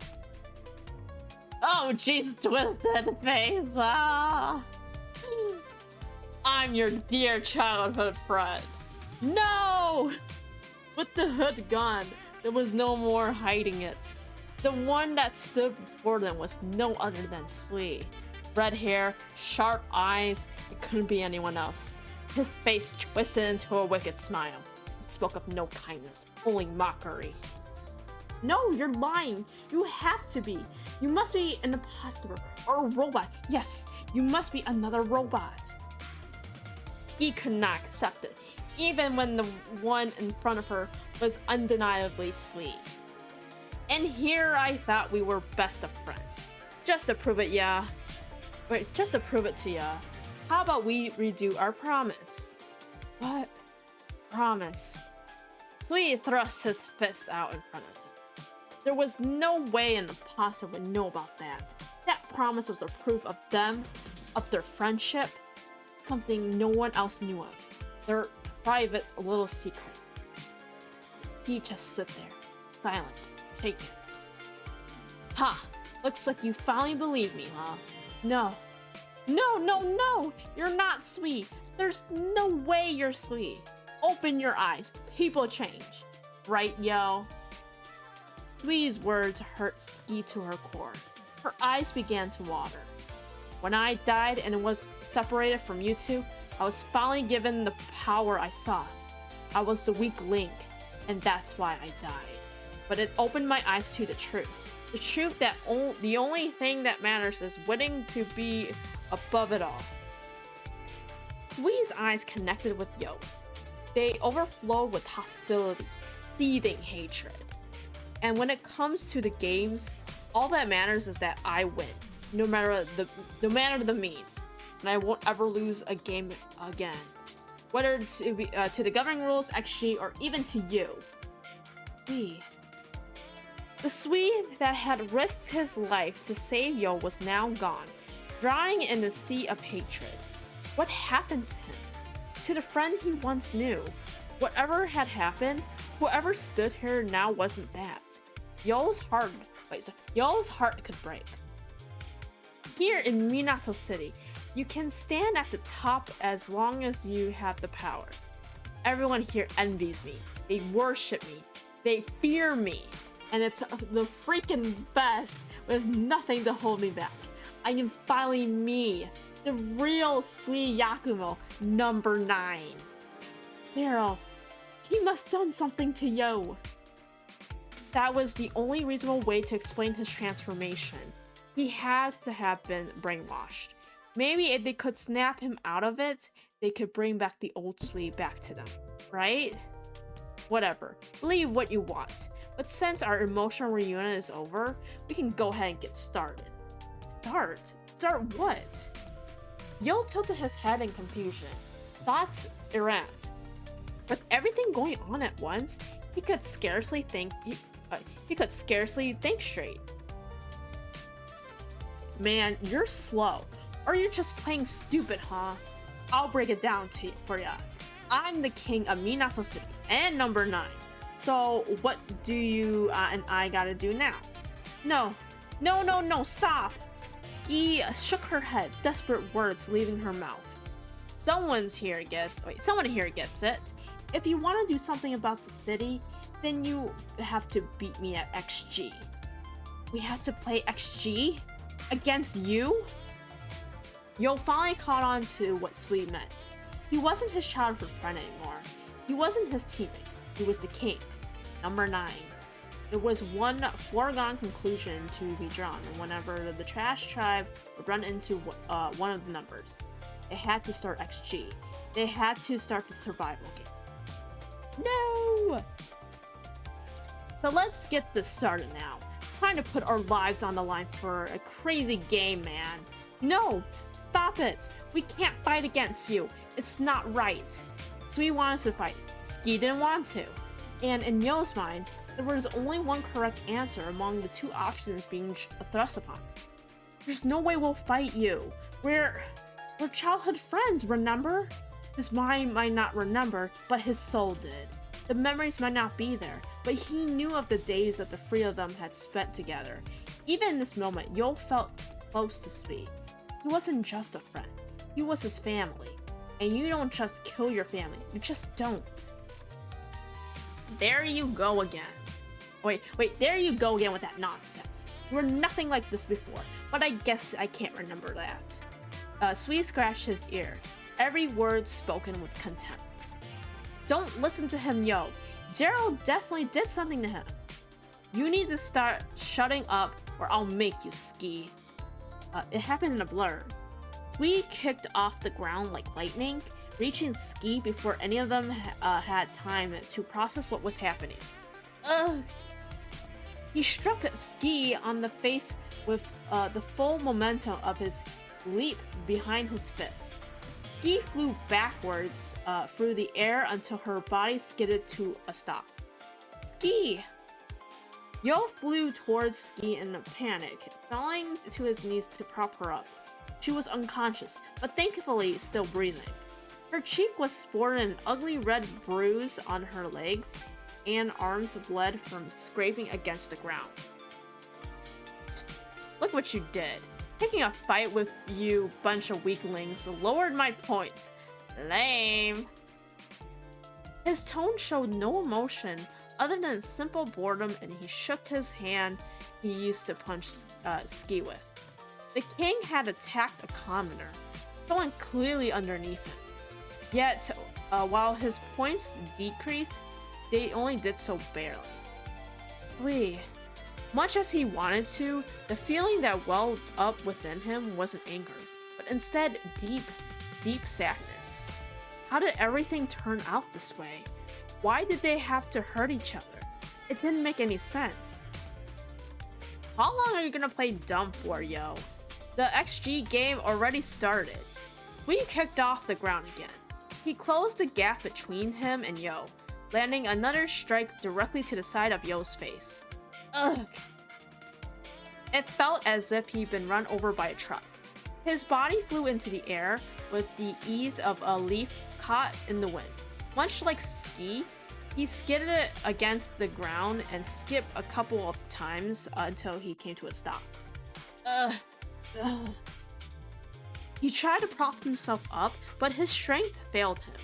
Oh jeez, twisted face, ah! I'm your dear childhood friend. No! With the hood gone, there was no more hiding it. The one that stood before them was no other than Sui. Red hair, sharp eyes, it couldn't be anyone else. His face twisted into a wicked smile. It spoke of no kindness, only mockery. No, you're lying. You have to be. You must be an imposter or a robot. Yes, you must be another robot. He could not accept it, even when the one in front of her was undeniably sweet. And here I thought we were best of friends. Just to prove it, yeah. Wait, just to prove it to ya. How about we redo our promise? What? Promise? Sui thrust his fist out in front of him. There was no way an imposter would know about that. That promise was a proof of them, of their friendship, something no one else knew of. Their private little secret. Ski just stood there, silent, shaken. Ha! Looks like you finally believe me, huh? No. No, no, no! You're not Sui. There's no way you're Sui. Open your eyes. People change. Right, yo? Sui's words hurt Ski to her core. Her eyes began to water. When I died and was separated from you two, I was finally given the power I sought. I was the weak link. and that's why I died. But it opened my eyes to the truth. The truth that the only thing that matters is winning to be above it all. Sui's eyes connected with Yo's. They overflow with hostility, seething hatred. And when it comes to the games, all that matters is that I win, no matter the means, and I won't ever lose a game again, whether to the governing rules, XG, or even to you. The Swede that had risked his life to save Yo was now gone, drowning in the sea of hatred. What happened to him? To the friend he once knew? Whatever had happened, whoever stood here now wasn't that. Yo's heart could break. Here in Minato City, you can stand at the top as long as you have the power. Everyone here envies me. They worship me. They fear me. And it's the freaking best with nothing to hold me back. I am finally me, the real Sui Yakumo number 9. Zero, he must done something to Yo. That was the only reasonable way to explain his transformation. He had to have been brainwashed. Maybe if they could snap him out of it, they could bring back the old Sui back to them, right? Whatever, believe what you want. But since our emotional reunion is over, we can go ahead and get started. Start what? Yo tilted his head in confusion. Thoughts errant. With everything going on at once, he could scarcely think straight. Man, you're slow. Or you're just playing stupid, huh? I'll break it down for ya. I'm the king of Minato City and number 9. So what do you and I gotta do now? No, stop! Ski shook her head, desperate words leaving her mouth. Someone here gets it. If you want to do something about the city, then you have to beat me at XG. We have to play XG? Against you? Yo finally caught on to what Sui meant. He wasn't his childhood friend anymore. He wasn't his teammate. He was the king. Number 9. It was one foregone conclusion to be drawn whenever the trash tribe would run into one of the numbers. It had to start XG. They had to start the survival game. No! So let's get this started now. Trying to put our lives on the line for a crazy game, man. No! Stop it! We can't fight against you. It's not right. Sui wanted to fight. Ski didn't want to. And in Yo's mind, there was only one correct answer among the two options being thrust upon. There's no way we'll fight you. We're childhood friends, remember? His mind might not remember, but his soul did. The memories might not be there, but he knew of the days that the three of them had spent together. Even in this moment, Yo felt close to Sui. He wasn't just a friend. He was his family. And you don't just kill your family. You just don't. There you go again. Wait, there you go again with that nonsense. You were nothing like this before, but I guess I can't remember that. Sui scratched his ear, every word spoken with contempt. Don't listen to him, Yo. Zero definitely did something to him. You need to start shutting up or I'll make you, Ski. It happened in a blur. Sui kicked off the ground like lightning, reaching Ski before any of them had time to process what was happening. Ugh! He struck Ski on the face with the full momentum of his leap behind his fist. Ski flew backwards through the air until her body skidded to a stop. Ski! Yo flew towards Ski in a panic, falling to his knees to prop her up. She was unconscious, but thankfully still breathing. Her cheek was sporting an ugly red bruise on her legs, and arms bled from scraping against the ground. Look what you did. Picking a fight with you bunch of weaklings lowered my points. Lame. His tone showed no emotion other than simple boredom, and he shook his hand he used to punch Ski with. The king had attacked a commoner, someone clearly underneath him. Yet, while his points decreased, they only did so barely. Sweet. Much as he wanted to, the feeling that welled up within him wasn't anger, but instead deep, deep sadness. How did everything turn out this way? Why did they have to hurt each other? It didn't make any sense. How long are you gonna play dumb for, yo? The XG game already started. Sweet kicked off the ground again. He closed the gap between him and Yo, landing another strike directly to the side of Yo's face. Ugh. It felt as if he'd been run over by a truck. His body flew into the air with the ease of a leaf caught in the wind. Much like Ski, he skidded it against the ground and skipped a couple of times until he came to a stop. Ugh. Ugh. He tried to prop himself up, but his strength failed him.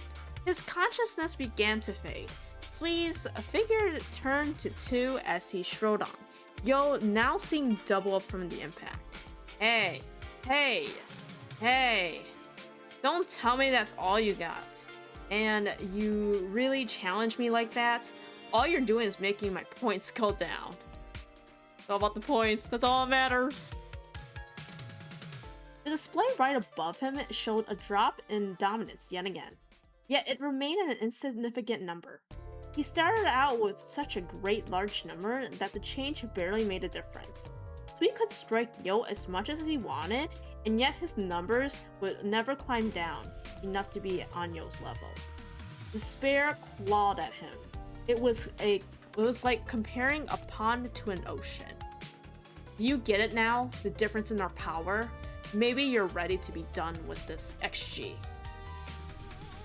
His consciousness began to fade. Swee's figure turned to 2 as he strode on. Yo now seemed double up from the impact. Hey, hey, hey. Don't tell me that's all you got. And you really challenge me like that? All you're doing is making my points go down. It's all about the points, that's all that matters. The display right above him showed a drop in dominance yet again, yet it remained an insignificant number. He started out with such a great large number that the change barely made a difference. Sweet could strike Yo as much as he wanted, and yet his numbers would never climb down enough to be on Yo's level. Despair clawed at him. It was like comparing a pond to an ocean. Do you get it now? The difference in our power? Maybe you're ready to be done with this XG.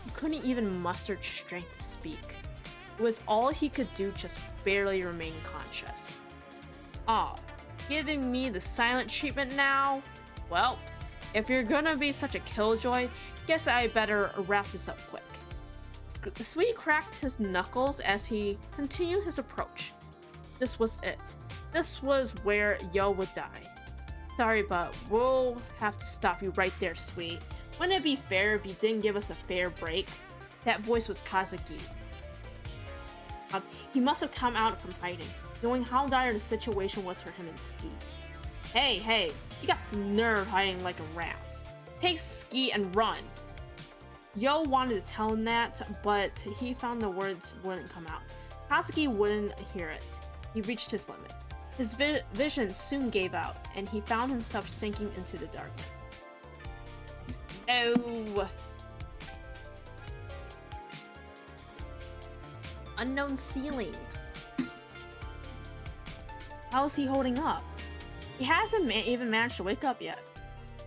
He couldn't even muster strength to speak. It was all he could do, just barely remain conscious. Oh, giving me the silent treatment now? Well, if you're gonna be such a killjoy, guess I better wrap this up quick. Sweet cracked his knuckles as he continued his approach. This was it. This was where Yo would die. Sorry, but we'll have to stop you right there, Sweet. Wouldn't it be fair if you didn't give us a fair break? That voice was Kazuki. He must have come out from hiding, knowing how dire the situation was for him and Ski. Hey, you got some nerve hiding like a rat. Take Ski and run. Yo wanted to tell him that, but he found the words wouldn't come out. Kazuki wouldn't hear it. He reached his limit. His vision soon gave out, and he found himself sinking into the darkness. Oh! Unknown ceiling. How's he holding up? He hasn't even managed to wake up yet.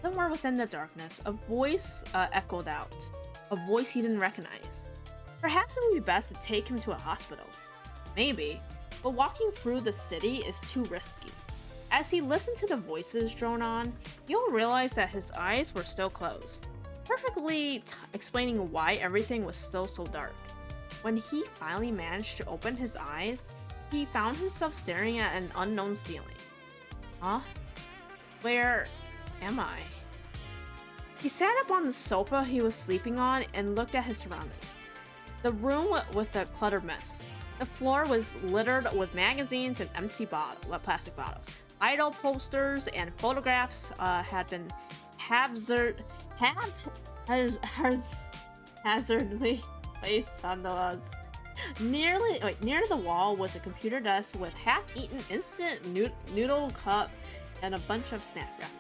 Somewhere within the darkness, a voice echoed out. A voice he didn't recognize. Perhaps it would be best to take him to a hospital. Maybe. But walking through the city is too risky. As he listened to the voices drone on, you'll realize that his eyes were still closed, perfectly explaining why everything was still so dark. When he finally managed to open his eyes, he found himself staring at an unknown ceiling. Huh? Where am I? He sat up on the sofa he was sleeping on and looked at his surroundings. The room was a cluttered mess. The floor was littered with magazines and empty plastic bottles. Idol posters and photographs had been haphazardly placed on the walls. Near the wall was a computer desk with half-eaten instant noodle cup and a bunch of snack wrappers.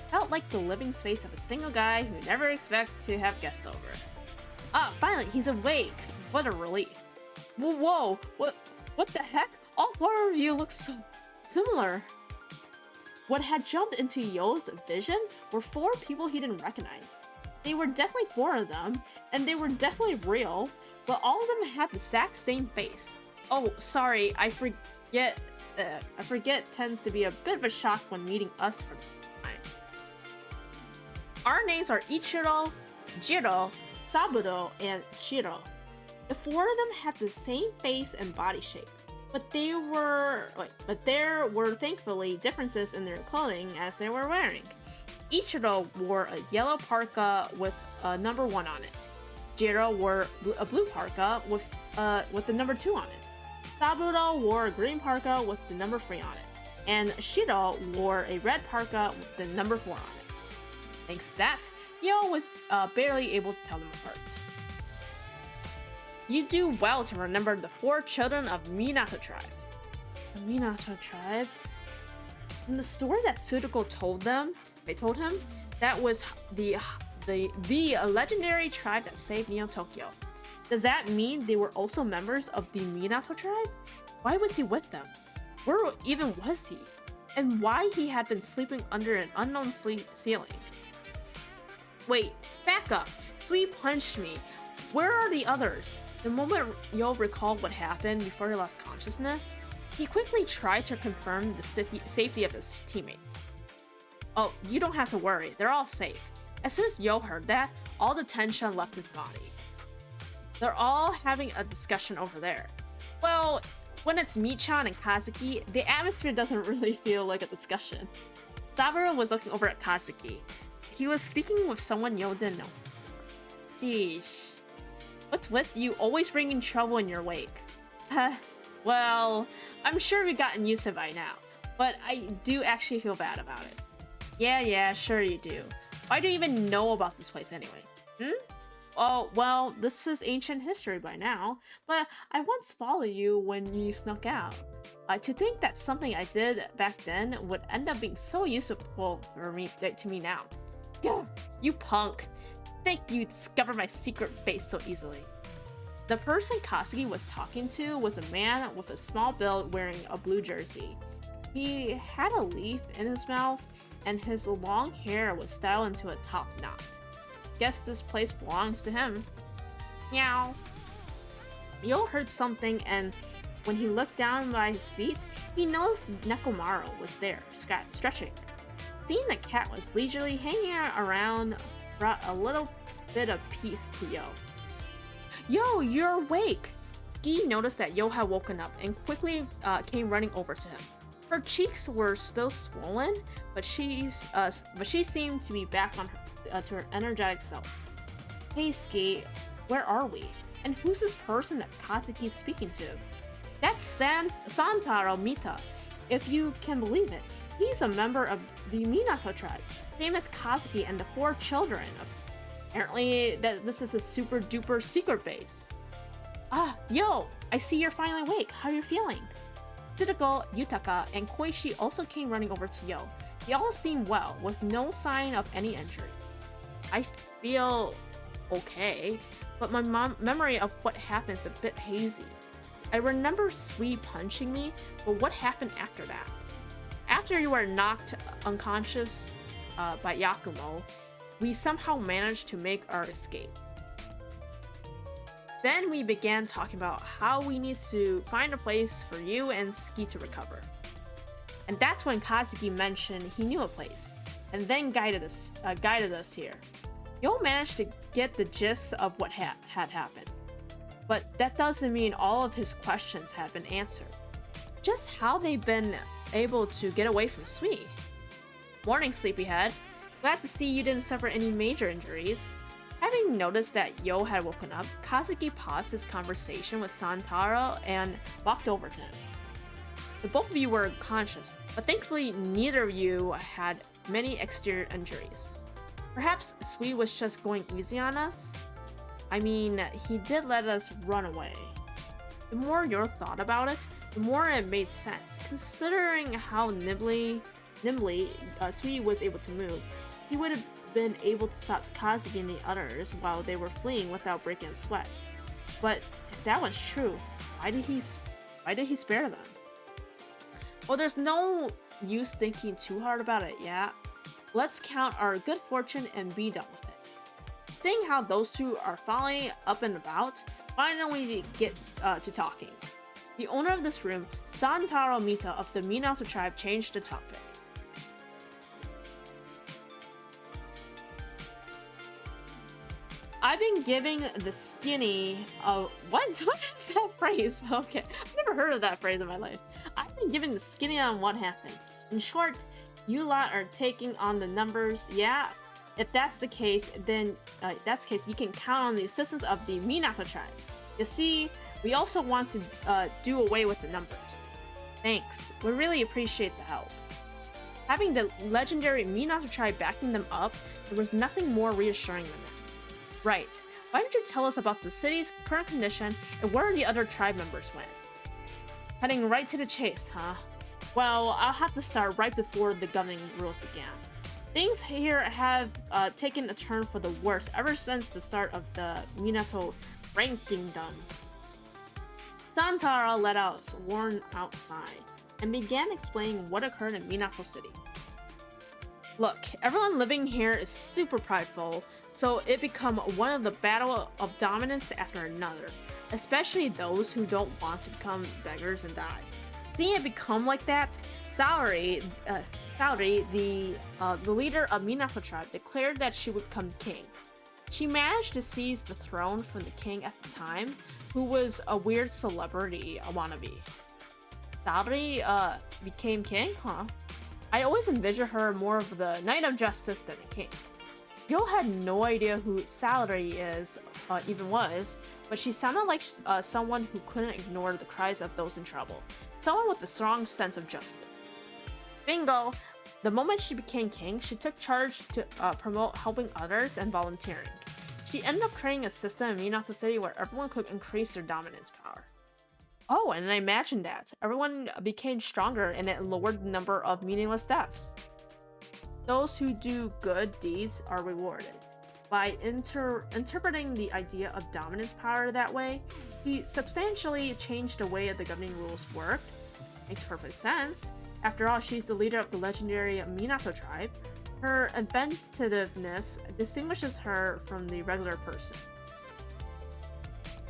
Felt like the living space of a single guy who never expected to have guests over. Ah, finally, he's awake. What a relief. Whoa, what the heck? All four of you look so similar. What had jumped into Yo's vision were 4 people he didn't recognize. They were definitely 4 of them, and they were definitely real, but all of them had the exact same face. Oh, sorry, I forget tends to be a bit of a shock when meeting us for the first time. Our names are Ichiro, Jiro, Saburo, and Shiro. The 4 of them had the same face and body shape, but there were thankfully differences in their clothing as they were wearing. Ichiro wore a yellow parka with a number 1 on it. Jiro wore a blue parka with with the number 2 on it. Saburo wore a green parka with the number 3 on it, and Shiro wore a red parka with the number 4 on it. Thanks to that, Yo was barely able to tell them apart. You do well to remember the 4 children of Minato tribe. The Minato tribe? In the story that Tsuruko told him, that was the legendary tribe that saved Neo Tokyo. Does that mean they were also members of the Minato tribe? Why was he with them? Where even was he? And why he had been sleeping under an unknown ceiling? Wait, back up. Sui punched me. Where are the others? The moment Yo recalled what happened before he lost consciousness, he quickly tried to confirm the safety of his teammates. Oh, you don't have to worry. They're all safe. As soon as Yo heard that, all the tension left his body. They're all having a discussion over there. Well, when it's Michan and Kazuki, the atmosphere doesn't really feel like a discussion. Saburo was looking over at Kazuki. He was speaking with someone Yo didn't know. Sheesh. What's with you always bringing trouble in your wake? Well, I'm sure we've gotten used to it by now, but I do actually feel bad about it. Yeah, sure you do. Why do you even know about this place anyway? Oh, well, this is ancient history by now, but I once followed you when you snuck out. To think that something I did back then would end up being so useful to me now. Yeah, you punk. Think you discovered my secret base so easily. The person Kazuki was talking to was a man with a small build wearing a blue jersey. He had a leaf in his mouth, and his long hair was styled into a top knot. Guess this place belongs to him. Meow. Yo heard something, and when he looked down by his feet, he noticed Nekomaru was there, stretching. Seeing the cat was leisurely hanging around brought a little bit of peace to Yo. Yo, you're awake! Ski noticed that Yo had woken up and quickly came running over to him. Her cheeks were still swollen, but she seemed to be back on to her energetic self. Hey Ski, where are we? And who's this person that Kazuki's speaking to? That's Santaro Mita, if you can believe it. He's a member of the Minato tribe, same as Kazuki and the 4 children. Apparently, this is a super duper secret base. Yo, I see you're finally awake. How are you feeling? Tsuruko, Yutaka, and Koichi also came running over to Yo. They all seemed well, with no sign of any injury. I feel okay, but my memory of what happened is a bit hazy. I remember Sui punching me, but what happened after that? After you were knocked unconscious by Yakumo, we somehow managed to make our escape. Then we began talking about how we need to find a place for you and Ski to recover. And that's when Kazuki mentioned he knew a place, and then guided us here. Yo managed to get the gist of what had happened, but that doesn't mean all of his questions had been answered. Just how they've been able to get away from Sui. Morning, sleepyhead. Glad to see you didn't suffer any major injuries. Having noticed that Yo had woken up, Kazuki paused his conversation with Santaro and walked over to him. The both of you were conscious, but thankfully neither of you had many exterior injuries. Perhaps Sui was just going easy on us? I mean, he did let us run away. The more Yo thought about it, the more it made sense. Considering how nimbly Sui was able to move, he would have been able to stop Kazuki and the others while they were fleeing without breaking a sweat. But if that was true, why did he spare them? Well, there's no use thinking too hard about it yet. Let's count our good fortune and be done with it. Seeing how those two are finally up and about, why don't we get to talking? The owner of this room, Santaro Mita of the Minato tribe, changed the topic. I've been giving the skinny what is that phrase? Okay, I've never heard of that phrase in my life. I've been giving the skinny on what happened. In short, you lot are taking on the numbers. Yeah, if that's the case, then you can count on the assistance of the Minato tribe. You see, We also want to do away with the numbers. Thanks. We really appreciate the help. Having the legendary Minato tribe backing them up, there was nothing more reassuring than that. Right. Why don't you tell us about the city's current condition and where the other tribe members went? Heading right to the chase, huh? Well, I'll have to start right before the governing rules began. Things here have taken a turn for the worse ever since the start of the Minato Rain Kingdom. Santara let out a worn-out sigh and began explaining what occurred in Minato City. Look, everyone living here is super prideful, so it become one of the battle of dominance after another, especially those who don't want to become beggars and die. Seeing it become like that, Saori, the leader of Minato tribe, declared that she would become king. She managed to seize the throne from the king at the time, who was a weird celebrity wannabe. Saori became king, huh? I always envisioned her more of the Knight of Justice than a king. Yo had no idea who Saori even was, but she sounded like someone who couldn't ignore the cries of those in trouble. Someone with a strong sense of justice. Bingo! The moment she became king, she took charge to promote helping others and volunteering. She ended up creating a system in Minato City where everyone could increase their dominance power. Oh, and I imagined that. Everyone became stronger and it lowered the number of meaningless deaths. Those who do good deeds are rewarded. By interpreting the idea of dominance power that way, he substantially changed the way the governing rules worked. Makes perfect sense. After all, she's the leader of the legendary Minato tribe. Her inventiveness distinguishes her from the regular person.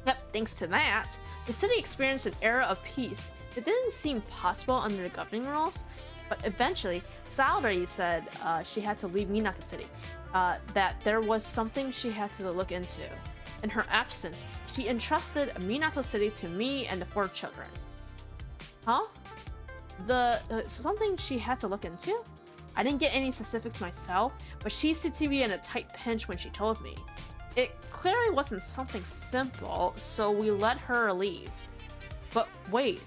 Yep, thanks to that, the city experienced an era of peace that didn't seem possible under the governing rules, but eventually, Saori said she had to leave Minato City, that there was something she had to look into. In her absence, she entrusted Minato City to me and the 4 children. Huh? Something she had to look into? I didn't get any specifics myself, but she seemed to be in a tight pinch when she told me. It clearly wasn't something simple, so we let her leave. But wait,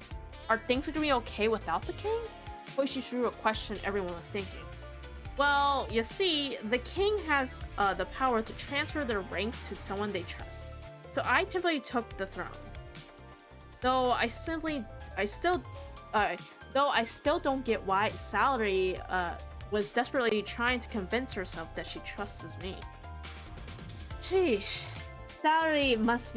are things gonna be okay without the king? She threw a question everyone was thinking. Well, you see, the king has the power to transfer their rank to someone they trust. So I simply took the throne. Though I still don't get why Saori was desperately trying to convince herself that she trusts me. Sheesh, Saori must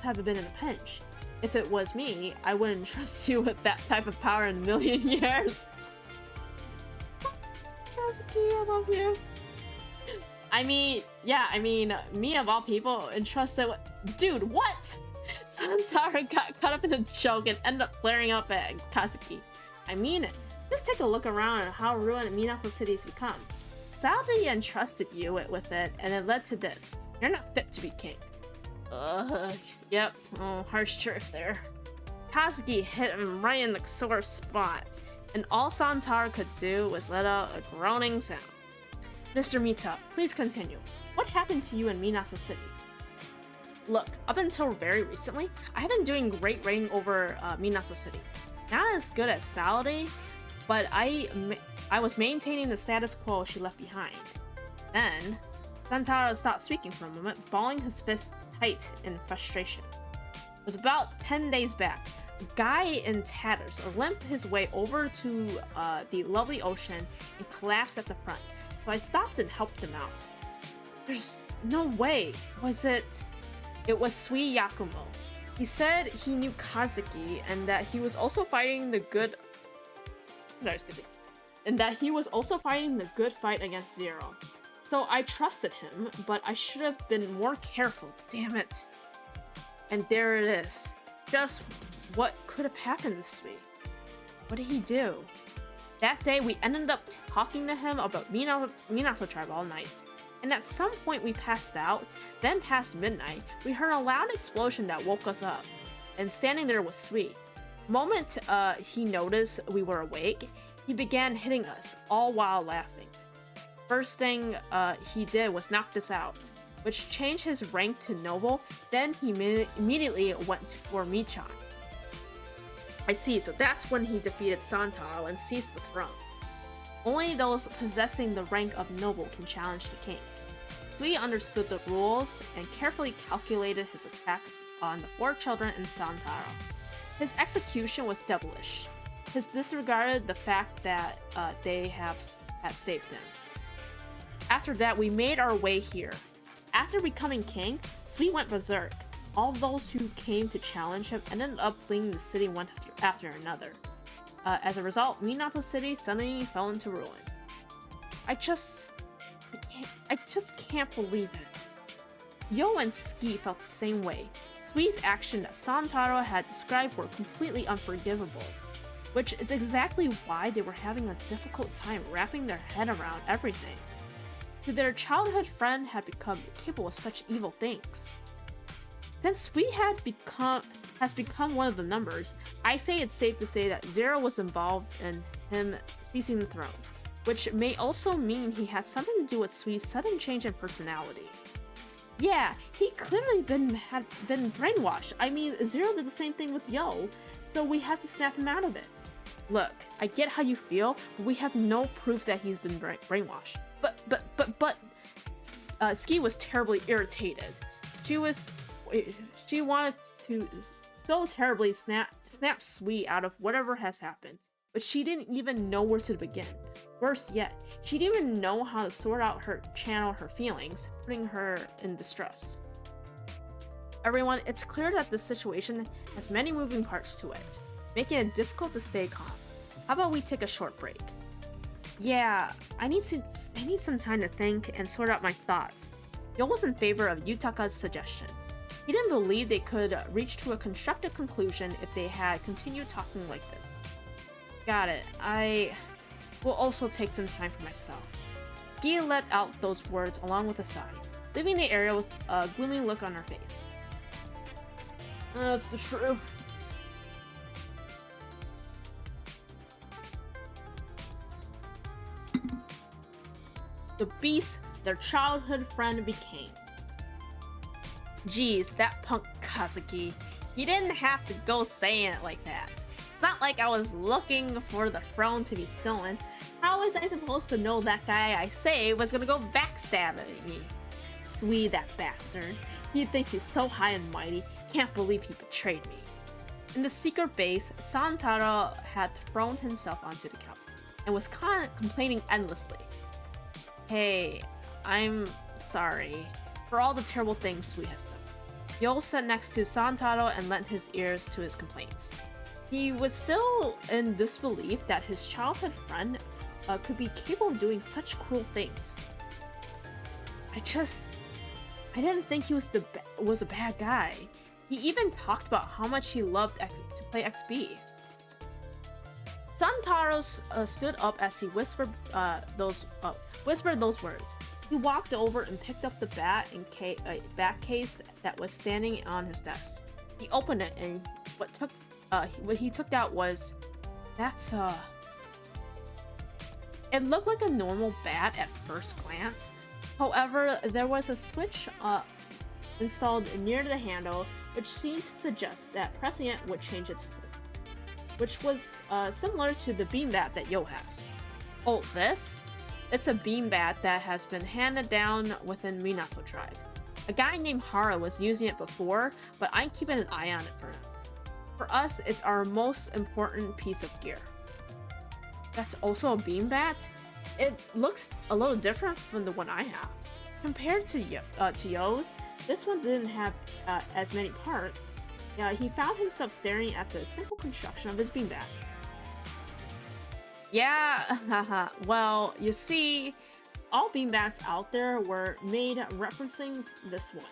have been in a pinch. If it was me, I wouldn't trust you with that type of power in a million years. Kazuki, I love you. I mean, me of all people entrusted with— Dude, what? Santara got caught up in a joke and ended up flaring up at Kazuki. I mean it. Just take a look around at how ruined Minato City's become. Saori entrusted you with it, and it led to this. You're not fit to be king. Yep. Oh, harsh truth there. Kazuki hit him right in the sore spot, and all Santara could do was let out a groaning sound. Mr. Mita, please continue. What happened to you in Minato City? Look, up until very recently, I have been doing great reigning over Minato City. Not as good as Saori, but I was maintaining the status quo she left behind. Then, Santara stopped speaking for a moment, balling his fists tight in frustration. It was about 10 days back. A guy in tatters limped his way over to the lovely ocean and collapsed at the front, so I stopped and helped him out. There's no way. It was Sui Yakumo. He said he knew Kazuki and that he was also fighting the good fight against Zero. So I trusted him, but I should have been more careful. Damn it. And there it is. Just what could have happened this week? What did he do? That day we ended up talking to him about Minato tribe all night. And at some point we passed out, then past midnight, we heard a loud explosion that woke us up. And standing there was Sui. The moment he noticed we were awake, he began hitting us, all while laughing. First thing he did was knock us out. which changed his rank to noble. Then he immediately went for Michan. I see, so that's when he defeated Santaro and seized the throne. Only those possessing the rank of noble can challenge the king. Sui understood the rules and carefully calculated his attack on the 4 children in Santaro. His execution was devilish. He disregarded the fact that they had saved him. After that, we made our way here. After becoming king, Sui went berserk. All those who came to challenge him ended up fleeing the city one after another. As a result, Minato City suddenly fell into ruin. I just can't believe it. Yo and Ski felt the same way. Sui's actions that Santaro had described were completely unforgivable, which is exactly why they were having a difficult time wrapping their head around everything. Their childhood friend had become capable of such evil things. Since Sui has become one of the numbers, I say it's safe to say that Zero was involved in him seizing the throne, which may also mean he had something to do with Sui's sudden change in personality. Yeah, he clearly had been brainwashed. I mean, Zero did the same thing with Yo, so we have to snap him out of it. Look, I get how you feel, but we have no proof that he's been brainwashed. But Ski was terribly irritated. She wanted to so terribly snap Sui out of whatever has happened, but she didn't even know where to begin. Worse yet, she didn't even know how to channel her feelings, putting her in distress. Everyone, it's clear that this situation has many moving parts to it, making it difficult to stay calm. How about we take a short break? Yeah, I need some time to think and sort out my thoughts. Yo was in favor of Yutaka's suggestion. He didn't believe they could reach to a constructive conclusion if they had continued talking like this. Got it. I will also take some time for myself. Ski let out those words along with a sigh, leaving the area with a gloomy look on her face. That's the truth. The beast their childhood friend became. Geez, that punk Kazuki. He didn't have to go saying it like that. It's not like I was looking for the throne to be stolen. How was I supposed to know that guy I saved was gonna go backstabbing me? Sui, that bastard. He thinks he's so high and mighty, can't believe he betrayed me. In the secret base, Santaro had thrown himself onto the couch and was complaining endlessly. Hey, I'm sorry for all the terrible things Sui has done. Yo sat next to Santaro and lent his ears to his complaints. He was still in disbelief that his childhood friend could be capable of doing such cruel things. I didn't think he was a bad guy. He even talked about how much he loved to play XB. Santaro stood up as he whispered those words. He walked over and picked up the bat case that was standing on his desk. He opened it, and what he took out was It looked like a normal bat at first glance. However, there was a switch installed near the handle, which seemed to suggest that pressing it would change its form, which was similar to the beam bat that Yo has. Oh, this? It's a beam bat that has been handed down within Minato tribe. A guy named Hara was using it before, but I'm keeping an eye on it for now. For us, it's our most important piece of gear. That's also a beam bat? It looks a little different from the one I have. Compared to Yo's, this one didn't have as many parts. He found himself staring at the simple construction of his beam bat. Yeah, haha. Well, you see, all beam bats out there were made referencing this one.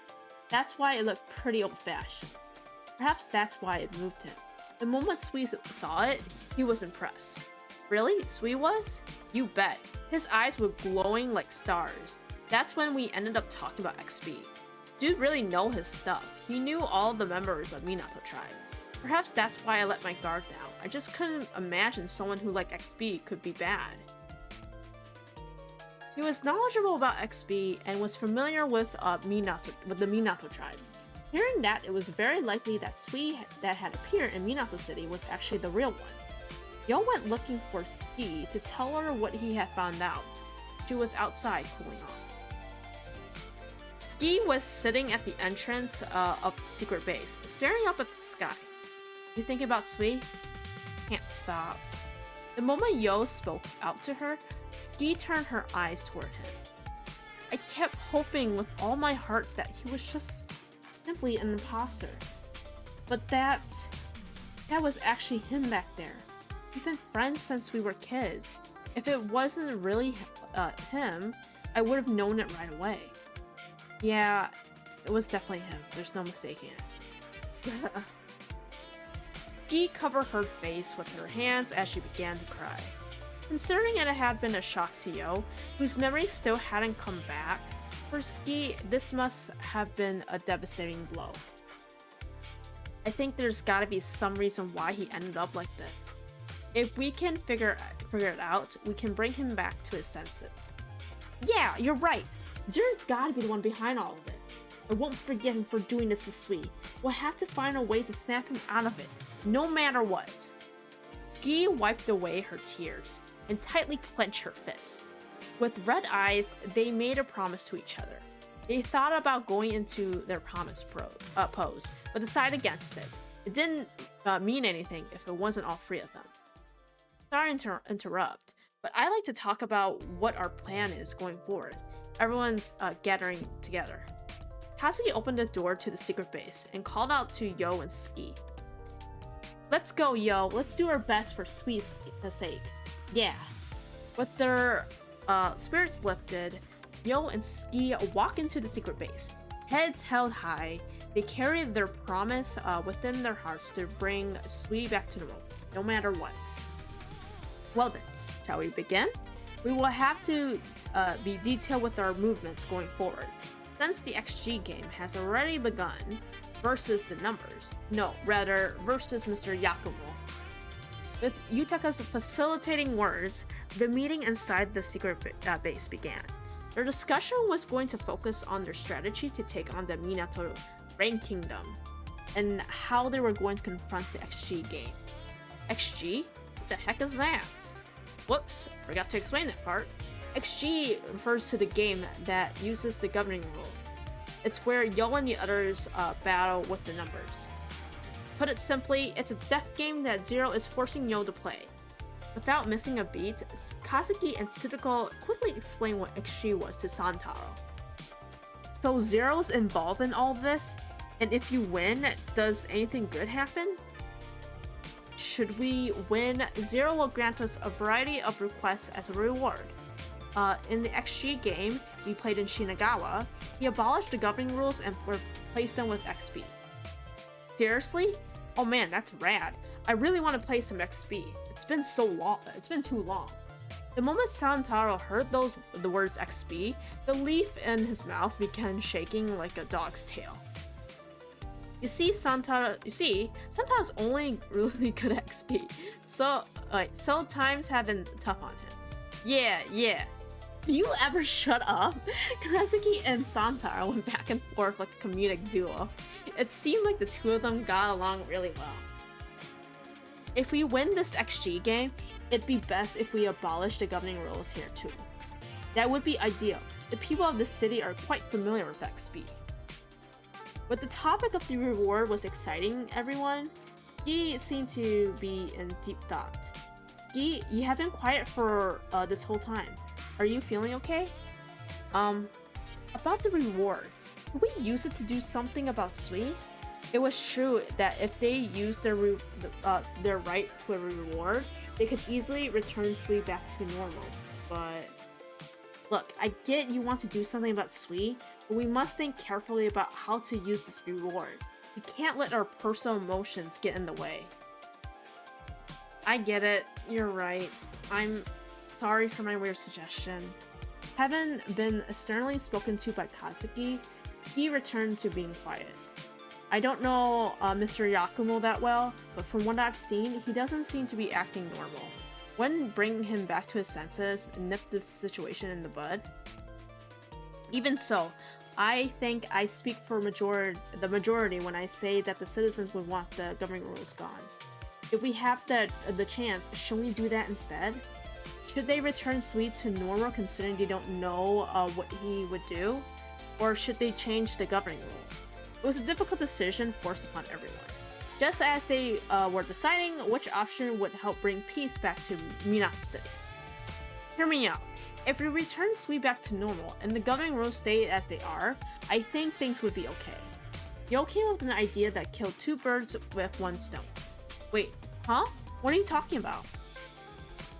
That's why it looked pretty old-fashioned. Perhaps that's why it moved him. The moment Sui saw it, he was impressed. Really? Sui was? You bet. His eyes were glowing like stars. That's when we ended up talking about XP. Dude really know his stuff. He knew all the members of Minato tribe. Perhaps that's why I let my guard down. I just couldn't imagine someone who liked XP could be bad. He was knowledgeable about XP and was familiar with the Minato tribe. Hearing that, it was very likely that Sui that had appeared in Minato City was actually the real one. Yo went looking for Ski to tell her what he had found out. She was outside cooling off. Ski was sitting at the entrance of the secret base, staring up at the sky. You thinking about Sui? Can't stop. The moment Yo spoke out to her, Ski turned her eyes toward him. I kept hoping with all my heart that he was just simply an imposter. But that was actually him back there. We've been friends since we were kids. If it wasn't really him, I would have known it right away. Yeah, it was definitely him. There's no mistaking it. Ski covered her face with her hands as she began to cry. Considering it had been a shock to Yo, whose memory still hadn't come back, for Ski, this must have been a devastating blow. I think there's gotta be some reason why he ended up like this. If we can figure it out, we can bring him back to his senses. Yeah, you're right. Zero's gotta be the one behind all of it. I won't forgive him for doing this to Sui. We'll have to find a way to snap him out of it, no matter what. Ski wiped away her tears and tightly clenched her fists. With red eyes, they made a promise to each other. They thought about going into their promise pose, but decided against it. It didn't mean anything if it wasn't all three of them. Sorry to interrupt, but I like to talk about what our plan is going forward. Everyone's gathering together. Kazuki opened the door to the secret base and called out to Yo and Ski. Let's go, Yo. Let's do our best for Sui's sake. Yeah. With their spirits lifted, Yo and Ski walk into the secret base. Heads held high, they carried their promise within their hearts to bring Sui back to normal, no matter what. Well then, shall we begin? We will have to be detailed with our movements going forward. Since the XG game has already begun, versus the numbers. No, rather, versus Mr. Yakumo. With Yutaka's facilitating words, the meeting inside the secret base began. Their discussion was going to focus on their strategy to take on the Minato Rain Kingdom, and how they were going to confront the XG game. XG? What the heck is that? Whoops, forgot to explain that part. XG refers to the game that uses the governing rule. It's where Yo and the others battle with the numbers. Put it simply, it's a death game that Zero is forcing Yo to play. Without missing a beat, Kazuki and Tsuruko quickly explain what XG was to Santaro. So Zero's involved in all this, and if you win, does anything good happen? Should we win, Zero will grant us a variety of requests as a reward. In the XG game we played in Shinagawa, he abolished the governing rules and replaced them with XP. Seriously? Oh man, that's rad. I really want to play some XP. It's been so long. It's been too long. The moment Santaro heard the words XP, the leaf in his mouth began shaking like a dog's tail. Santaro's only really good at XP. So times have been tough on him. Yeah. Do you ever shut up? Kazuki and Santaro went back and forth like a comedic duo. It seemed like the two of them got along really well. If we win this XG game, it'd be best if we abolish the governing rules here too. That would be ideal. The people of the city are quite familiar with XP. But the topic of the reward was exciting everyone. Ski seemed to be in deep thought. Ski, you have been quiet for this whole time. Are you feeling okay? About the reward, could we use it to do something about Sui? It was true that if they used their right to a reward, they could easily return Sui back to normal. But look, I get you want to do something about Sui, but we must think carefully about how to use this reward. We can't let our personal emotions get in the way. I get it, you're right. I'm sorry for my weird suggestion. Having been sternly spoken to by Kazuki, he returned to being quiet. I don't know Mr. Yakumo that well, but from what I've seen, he doesn't seem to be acting normal. Wouldn't bring him back to his senses and nip this situation in the bud? Even so, I think I speak for the majority when I say that the citizens would want the governing rules gone. If we have the chance, should we do that instead? Should they return Sui to normal considering they don't know what he would do? Or should they change the governing rule? It was a difficult decision forced upon everyone. Just as they were deciding which option would help bring peace back to Minato City. Hear me out. If we return Sui back to normal and the governing rules stay as they are, I think things would be okay. Yo came up with an idea that killed two birds with one stone. Wait, huh? What are you talking about?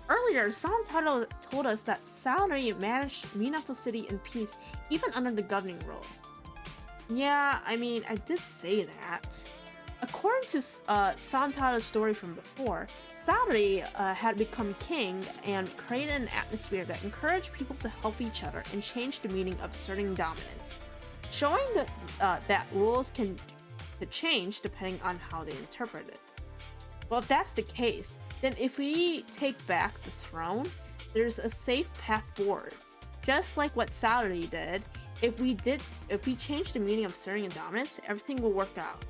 Earlier, Santaro told us that Saori managed Minato City in peace even under the governing rules. Yeah, I mean, I did say that. According to Santaro's story from before, Saori had become king and created an atmosphere that encouraged people to help each other and change the meaning of asserting dominance, showing that rules can change depending on how they interpret it. Well, if that's the case, then if we take back the throne, there's a safe path forward. Just like what Saori did, if we change the meaning of asserting dominance, everything will work out.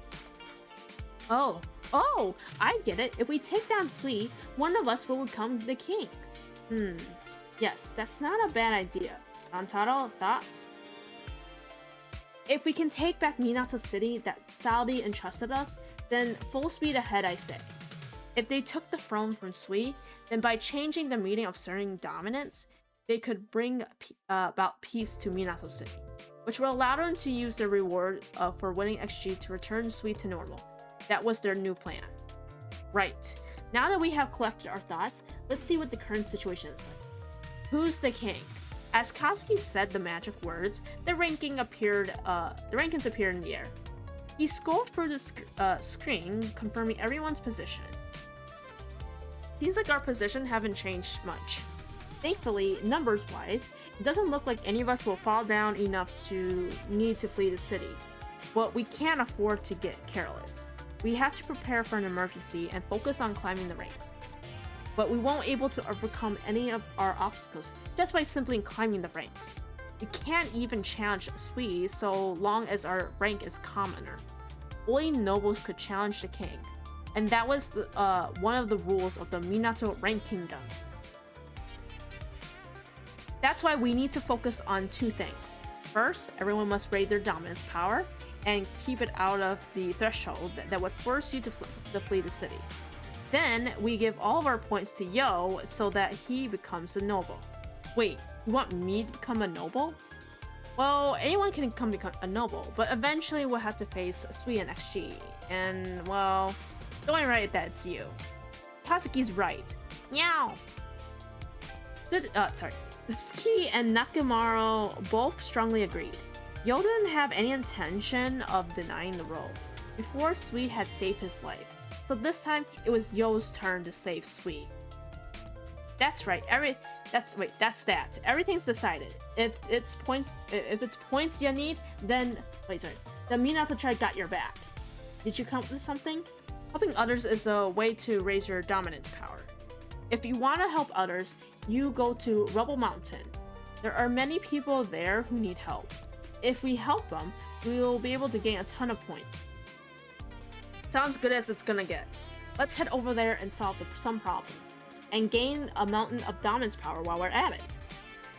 Oh, I get it. If we take down Sui, one of us will become the king. Yes, that's not a bad idea. Santaro, thoughts? If we can take back Minato City that Saori entrusted us, then full speed ahead, I say. If they took the throne from Sui, then by changing the meaning of asserting dominance, they could bring about peace to Minato City, which will allow them to use their reward for winning XG to return Sui to normal. That was their new plan. Right. Now that we have collected our thoughts, let's see what the current situation is like. Who's the king? As Katsuki said the magic words, the rankings appeared in the air. He scrolled through the screen, confirming everyone's position. Seems like our position haven't changed much. Thankfully, numbers-wise, it doesn't look like any of us will fall down enough to need to flee the city. But we can't afford to get careless. We have to prepare for an emergency and focus on climbing the ranks. But we won't be able to overcome any of our obstacles just by simply climbing the ranks. We can't even challenge Sui so long as our rank is commoner. Only nobles could challenge the king, and that was one of the rules of the Minato Rank Kingdom. That's why we need to focus on two things. First, everyone must raid their dominance power and keep it out of the threshold that would force you to flee the city. Then, we give all of our points to Yo so that he becomes a noble. Wait, you want me to become a noble? Well, anyone can become a noble, but eventually we'll have to face Sui and XG. And, well, don't write that it's you. Katsuki's right. Meow! Tsuki and Nakamaro both strongly agreed. Yo didn't have any intention of denying the role. Before, Sui had saved his life. So this time, it was Yo's turn to save Sui. That's right. That's that. Everything's decided. If it's points you need, then the Minato tribe got your back. Did you come up with something? Helping others is a way to raise your dominance power. If you want to help others, you go to Rubble Mountain. There are many people there who need help. If we help them, we will be able to gain a ton of points. Sounds good as it's gonna get. Let's head over there and solve some problems, and gain a mountain of dominance power while we're at it.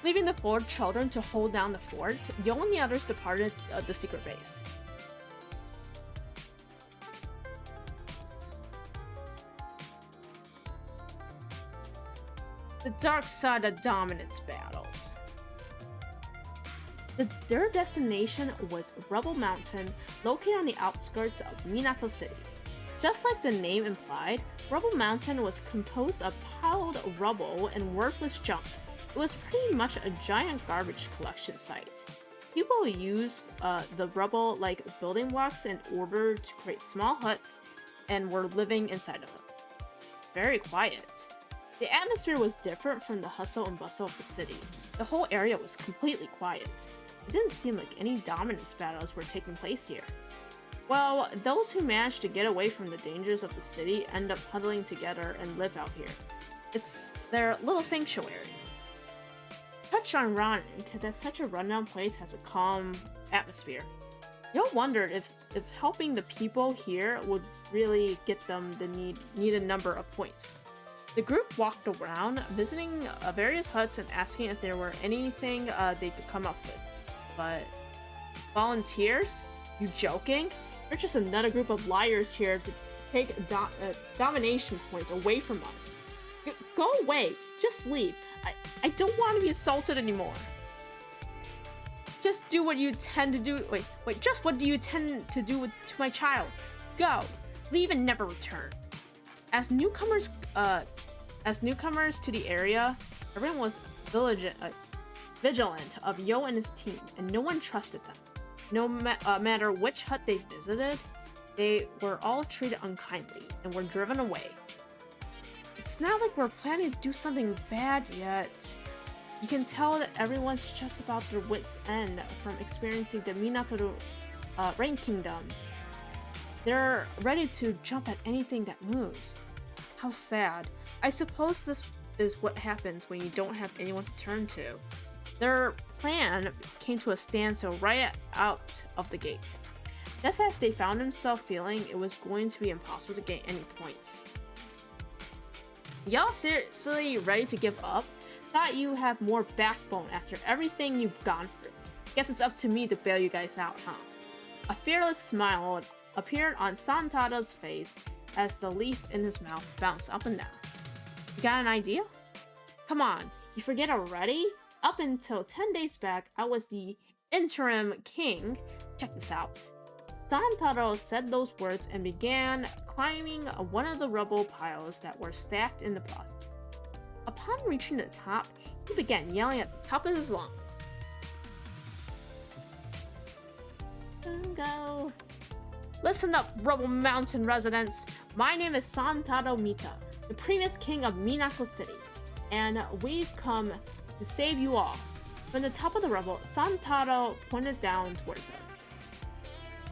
Leaving the 4 children to hold down the fort, Yo and the others departed the secret base. The dark side of dominance battles. Their destination was Rubble Mountain, located on the outskirts of Minato City. Just like the name implied, Rubble Mountain was composed of piled rubble and worthless junk. It was pretty much a giant garbage collection site. People used the rubble like building blocks in order to create small huts and were living inside of them. Very quiet. The atmosphere was different from the hustle and bustle of the city. The whole area was completely quiet. It didn't seem like any dominance battles were taking place here. Well, those who managed to get away from the dangers of the city end up huddling together and live out here. it's their little sanctuary. Touch on Ronin, that such a rundown place has a calm atmosphere. You'll wondered if helping the people here would really get them the needed number of points. The group walked around, visiting various huts and asking if there were anything they could come up with. But volunteers? You joking? They're just another group of liars here to take domination points away from us. Go away. Just leave. I don't want to be assaulted anymore. Just do what you tend to do. Wait. Just what do you tend to do to my child? Go. Leave and never return. As newcomers to the area, everyone was vigilant of Yo and his team, and no one trusted them. No matter which hut they visited, they were all treated unkindly and were driven away. It's not like we're planning to do something bad yet. You can tell that everyone's just about their wits' end from experiencing the Minato Rain Kingdom. They're ready to jump at anything that moves. How sad. I suppose this is what happens when you don't have anyone to turn to. Their plan came to a standstill right out of the gate. Just as they found themselves feeling it was going to be impossible to gain any points. Y'all seriously ready to give up? Thought you have more backbone after everything you've gone through. Guess it's up to me to bail you guys out, huh? A fearless smile appeared on Santado's face as the leaf in his mouth bounced up and down. You got an idea? Come on, you forget already? Up until 10 days back, I was the interim king. Check this out. Santaro said those words and began climbing one of the rubble piles that were stacked in the plaza. Upon reaching the top, he began yelling at the top of his lungs. Go. Listen up, Rubble Mountain residents. My name is Santaro Mita, the previous king of Minako City, and we've come to save you all. From the top of the rubble, Santaro pointed down towards us.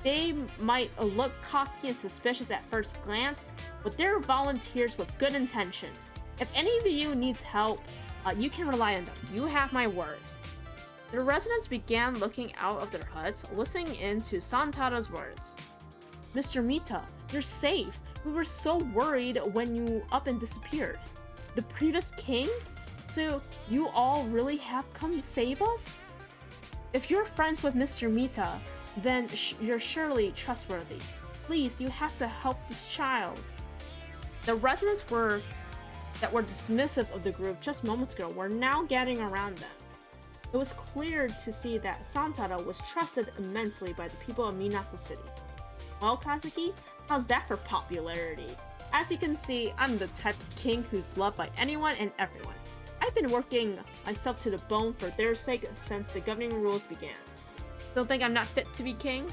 They might look cocky and suspicious at first glance, but they're volunteers with good intentions. If any of you needs help, you can rely on them. You have my word. The residents began looking out of their huts, listening in to Santaro's words. Mr. Mita, you're safe. We were so worried when you up and disappeared. The previous king? So you all really have come to save us? If you're friends with Mr. Mita, then you're surely trustworthy. Please, you have to help this child. The residents that were dismissive of the group just moments ago were now gathering around them. It was clear to see that Santaro was trusted immensely by the people of Minako City. Well, Kazuki, how's that for popularity? As you can see, I'm the type of king who's loved by anyone and everyone. I've been working myself to the bone for their sake since the governing rules began. Still think I'm not fit to be king?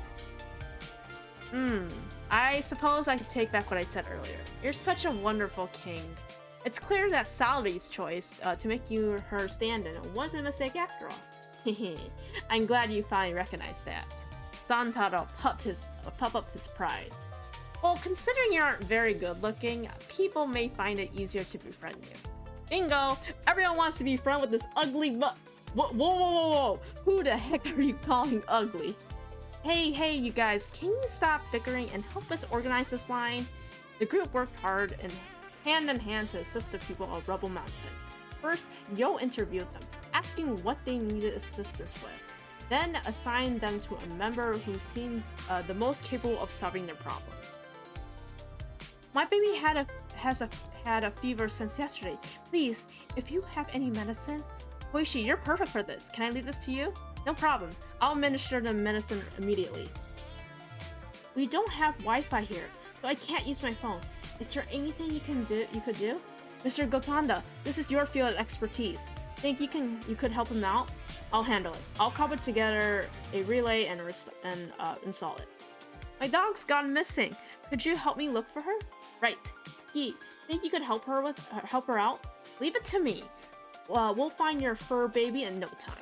I suppose I could take back what I said earlier. You're such a wonderful king. It's clear that Salary's choice to make you her stand-in wasn't a mistake after all. I'm glad you finally recognized that. Santaro puffed up his pride. Well, considering you aren't very good looking, people may find it easier to befriend you. Bingo! Everyone wants to be friends with this ugly Whoa! Who the heck are you calling ugly? Hey, you guys, can you stop bickering and help us organize this line? The group worked hard and hand in hand to assist the people of Rubble Mountain. First, Yo interviewed them, asking what they needed assistance with. Then assigned them to a member who seemed the most capable of solving their problem. My baby has had a fever since yesterday. Please, if you have any medicine. Hoishi, you're perfect for this. Can I leave this to you? No problem. I'll administer the medicine immediately. We don't have Wi-Fi here, so I can't use my phone. Is there anything you could do? Mr. Gotanda, this is your field of expertise. Think you could help him out? I'll handle it. I'll cobble together a relay and install it. My dog's gone missing. Could you help me look for her? Right. Ski, think you could help her out? Leave it to me. We'll find your fur baby in no time.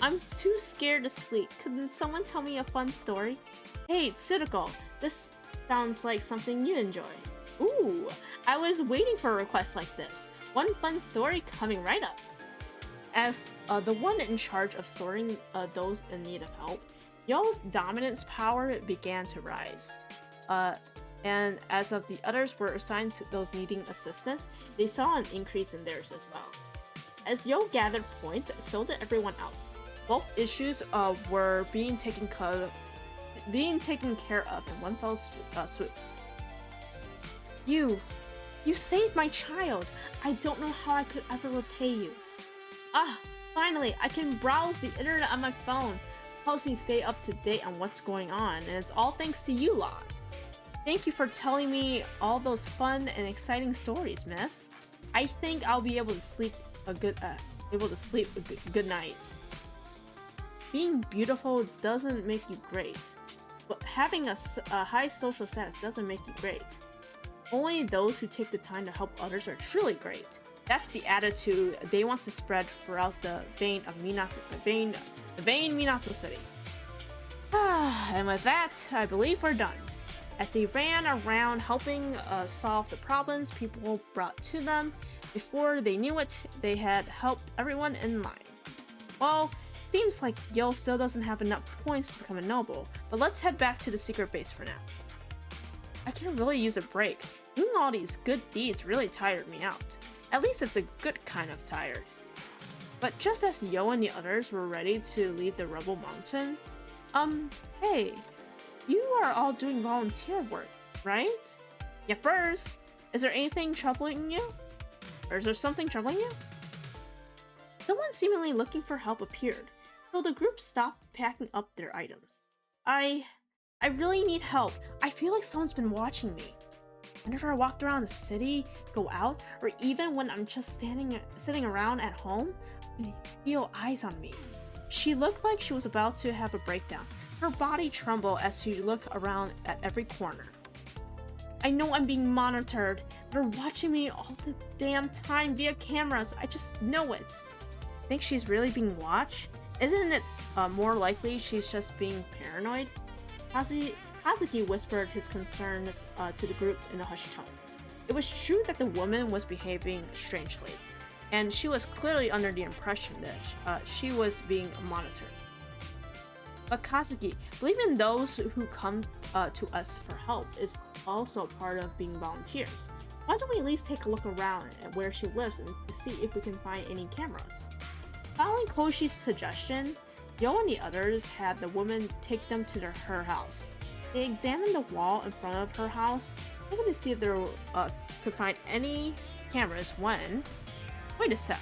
I'm too scared to sleep. Could someone tell me a fun story? Hey, Tsuruko, this sounds like something you enjoy. Ooh, I was waiting for a request like this. One fun story coming right up. As the one in charge of sorting those in need of help, Yo's dominance power began to rise. And as of the others were assigned to those needing assistance, they saw an increase in theirs as well. As Yo gathered points, so did everyone else. Both issues were being taken care of in one fell swoop. You saved my child. I don't know how I could ever repay you. Finally, I can browse the internet on my phone. Helps me stay up to date on what's going on, and it's all thanks to you lot. Thank you for telling me all those fun and exciting stories, miss. I think I'll be able to sleep a good night. Being beautiful doesn't make you great, but having a high social status doesn't make you great. Only those who take the time to help others are truly great. That's the attitude they want to spread throughout the vein of Minato City. And with that, I believe we're done. As they ran around helping solve the problems people brought to them, before they knew it, they had helped everyone in line. Well, seems like Yo still doesn't have enough points to become a noble, but let's head back to the secret base for now. I can really use a break. Doing all these good deeds really tired me out. At least it's a good kind of tired. But just as Yo and the others were ready to leave the Rebel Mountain, hey, you are all doing volunteer work, right? Yepers, is there anything troubling you? Or is there something troubling you? Someone seemingly looking for help appeared, so the group stopped packing up their items. I really need help. I feel like someone's been watching me. Whenever I walked around the city, go out, or even when I'm just sitting around at home, I feel eyes on me. She looked like she was about to have a breakdown. Her body trembled as she looked around at every corner. I know I'm being monitored. They're watching me all the damn time via cameras. I just know it. Think she's really being watched? Isn't it more likely she's just being paranoid? Kazuki whispered his concerns to the group in a hushed tone. It was true that the woman was behaving strangely, and she was clearly under the impression that she was being monitored. But Kazuki, believing those who come to us for help is also part of being volunteers. Why don't we at least take a look around at where she lives and to see if we can find any cameras? Following Koshi's suggestion, Yo and the others had the woman take them to her house. They examined the wall in front of her house, hoping to see if they could find any cameras when... Wait a sec,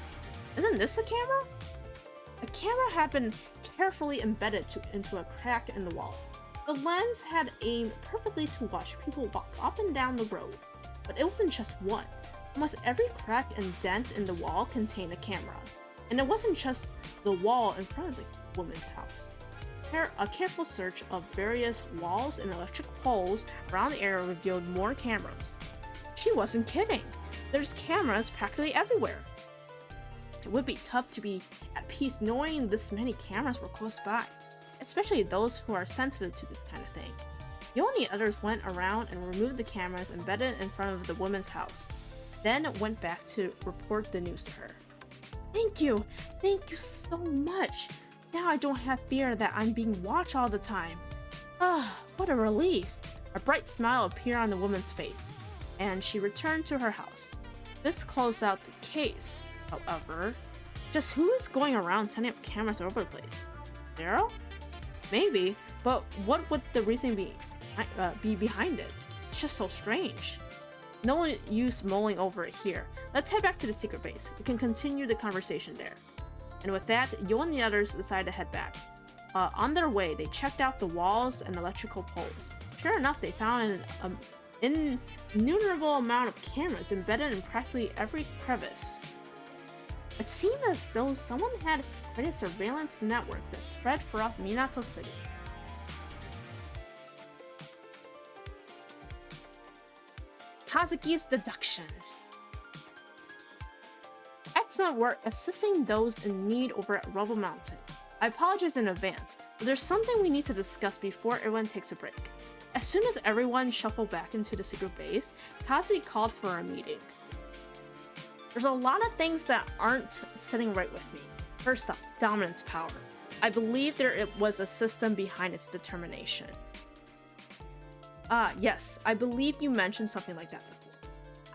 isn't this a camera? A camera had been carefully embedded into a crack in the wall. The lens had aimed perfectly to watch people walk up and down the road, but it wasn't just one. Almost every crack and dent in the wall contained a camera, and it wasn't just the wall in front of the woman's house. A careful search of various walls and electric poles around the area revealed more cameras. She wasn't kidding. There's cameras practically everywhere. It would be tough to be at peace knowing this many cameras were close by, especially those who are sensitive to this kind of thing. Yo and the others went around and removed the cameras embedded in front of the woman's house, then went back to report the news to her. Thank you so much. Now I don't have fear that I'm being watched all the time. What a relief. A bright smile appeared on the woman's face, and she returned to her house. This closed out the case, however. Just who is going around setting up cameras all over the place? Zero? Maybe, but what would the reason be behind it? It's just so strange. No use mulling over it here. Let's head back to the secret base. We can continue the conversation there. And with that, Yo and the others decided to head back. On their way, they checked out the walls and electrical poles. Sure enough, they found an innumerable amount of cameras embedded in practically every crevice. It seemed as though someone had created a surveillance network that spread throughout Minato City. Kazuki's deduction. Excellent work assisting those in need over at Rebel Mountain. I apologize in advance, but there's something we need to discuss before everyone takes a break. As soon as everyone shuffled back into the secret base, Kazuki called for a meeting. There's a lot of things that aren't sitting right with me. First up, dominance power. I believe there was a system behind its determination. Yes, I believe you mentioned something like that before.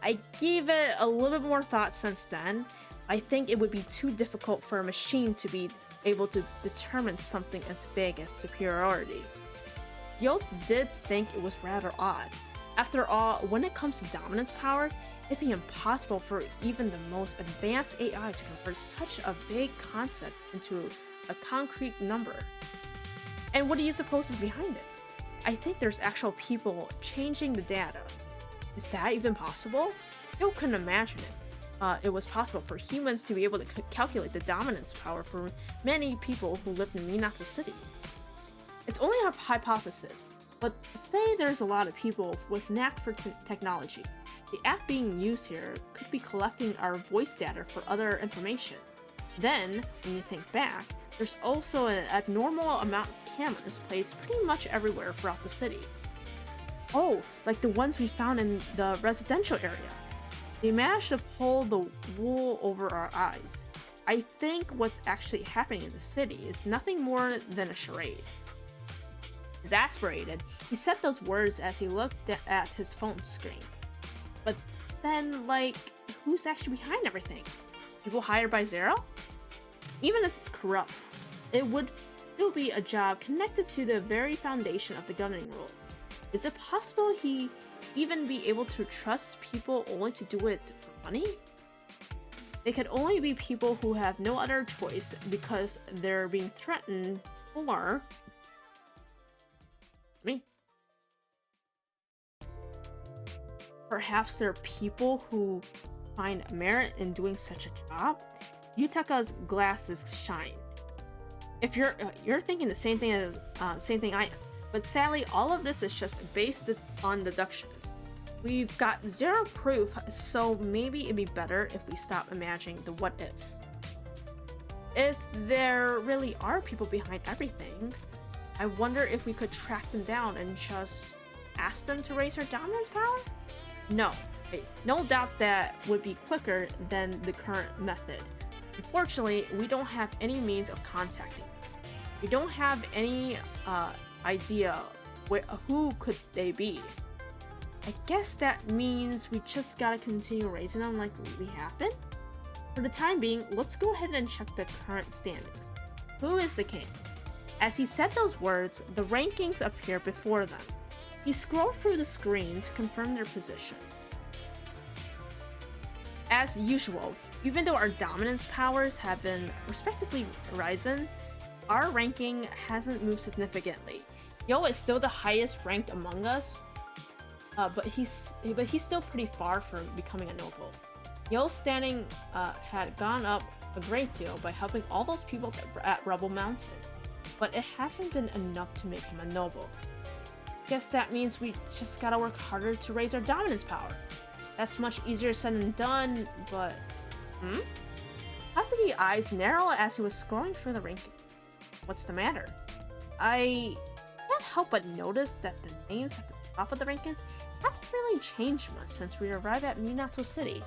I gave it a little bit more thought since then. I think it would be too difficult for a machine to be able to determine something as big as superiority. Yo did think it was rather odd. After all, when it comes to dominance power, it'd be impossible for even the most advanced AI to convert such a vague concept into a concrete number. And what do you suppose is behind it? I think there's actual people changing the data. Is that even possible? Yo couldn't imagine it. It was possible for humans to be able to calculate the dominance power for many people who lived in Minato City. It's only a hypothesis, but say there's a lot of people with knack for technology. The app being used here could be collecting our voice data for other information. Then, when you think back, there's also an abnormal amount of cameras placed pretty much everywhere throughout the city. Oh, like the ones we found in the residential area. They managed to pull the wool over our eyes. I think what's actually happening in the city is nothing more than a charade. Exasperated, he said those words as he looked at his phone screen. But then, like, who's actually behind everything? People hired by Zero? Even if it's corrupt, it would still be a job connected to the very foundation of the governing rule. Is it possible he even be able to trust people only to do it for money? They could only be people who have no other choice because they're being threatened, or me. Perhaps there are people who find merit in doing such a job. Yutaka's glasses shine. If you're thinking the same thing as same thing I am, but sadly all of this is just based on deductions. We've got zero proof, so maybe it'd be better if we stop imagining the what ifs. If there really are people behind everything, I wonder if we could track them down and just ask them to raise our dominance power? No, no doubt that would be quicker than the current method. Unfortunately, we don't have any means of contacting them. We don't have any idea who could they be. I guess that means we just gotta continue raising them like we have been. For the time being, let's go ahead and check the current standings. Who is the king? As he said those words, the rankings appear before them. He scrolled through the screen to confirm their positions. As usual, even though our dominance powers have been respectively risen, our ranking hasn't moved significantly. Yo is still the highest ranked among us, but he's still pretty far from becoming a noble. Yo's standing had gone up a great deal by helping all those people at Rebel Mountain, but it hasn't been enough to make him a noble. Guess that means we just gotta work harder to raise our dominance power. That's much easier said than done, but Kazuki's eyes narrow as he was scrolling through the rankings. What's the matter? I can't help but notice that the names at the top of the rankings haven't really changed much since we arrived at Minato City.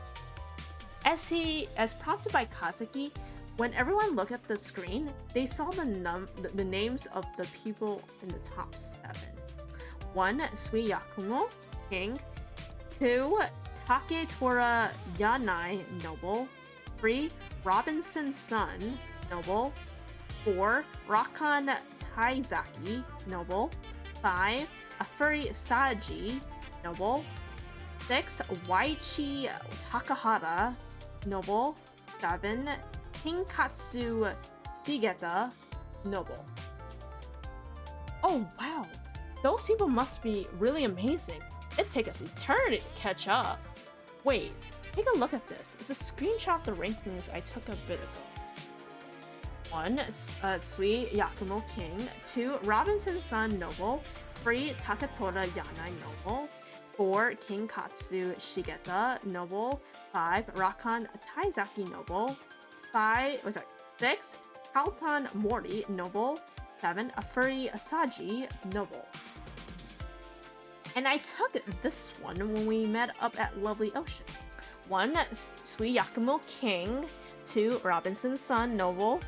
As prompted by Kazuki, when everyone looked at the screen, they saw the names of the people in the top 7. 1. Sui Yakumo, king. 2. Taketora Yanai, noble. 3. Robinson's son, noble. 4. Rakan Taizaki, noble. 5. Afuri Saji, noble. 6. Waichi Takahara, noble. 7. Kinkatsu Shigeta, noble. Oh wow, those people must be really amazing. It'd take us eternity to catch up. Wait, take a look at this. It's a screenshot of the rankings I took a bit ago. 1. Sui Yakumo, king. 2. Robinson's son, noble. 3. Taketora Yanai, noble. 4. Kinkatsu Shigeta, noble. 5. Rakan Taizaki, noble. 6. Kaltan Mori, noble. 7. Afuri Asaji, noble. And I took this one when we met up at Lovely Ocean. 1. Suiyakumo King. 2. Robinson's Son Noble.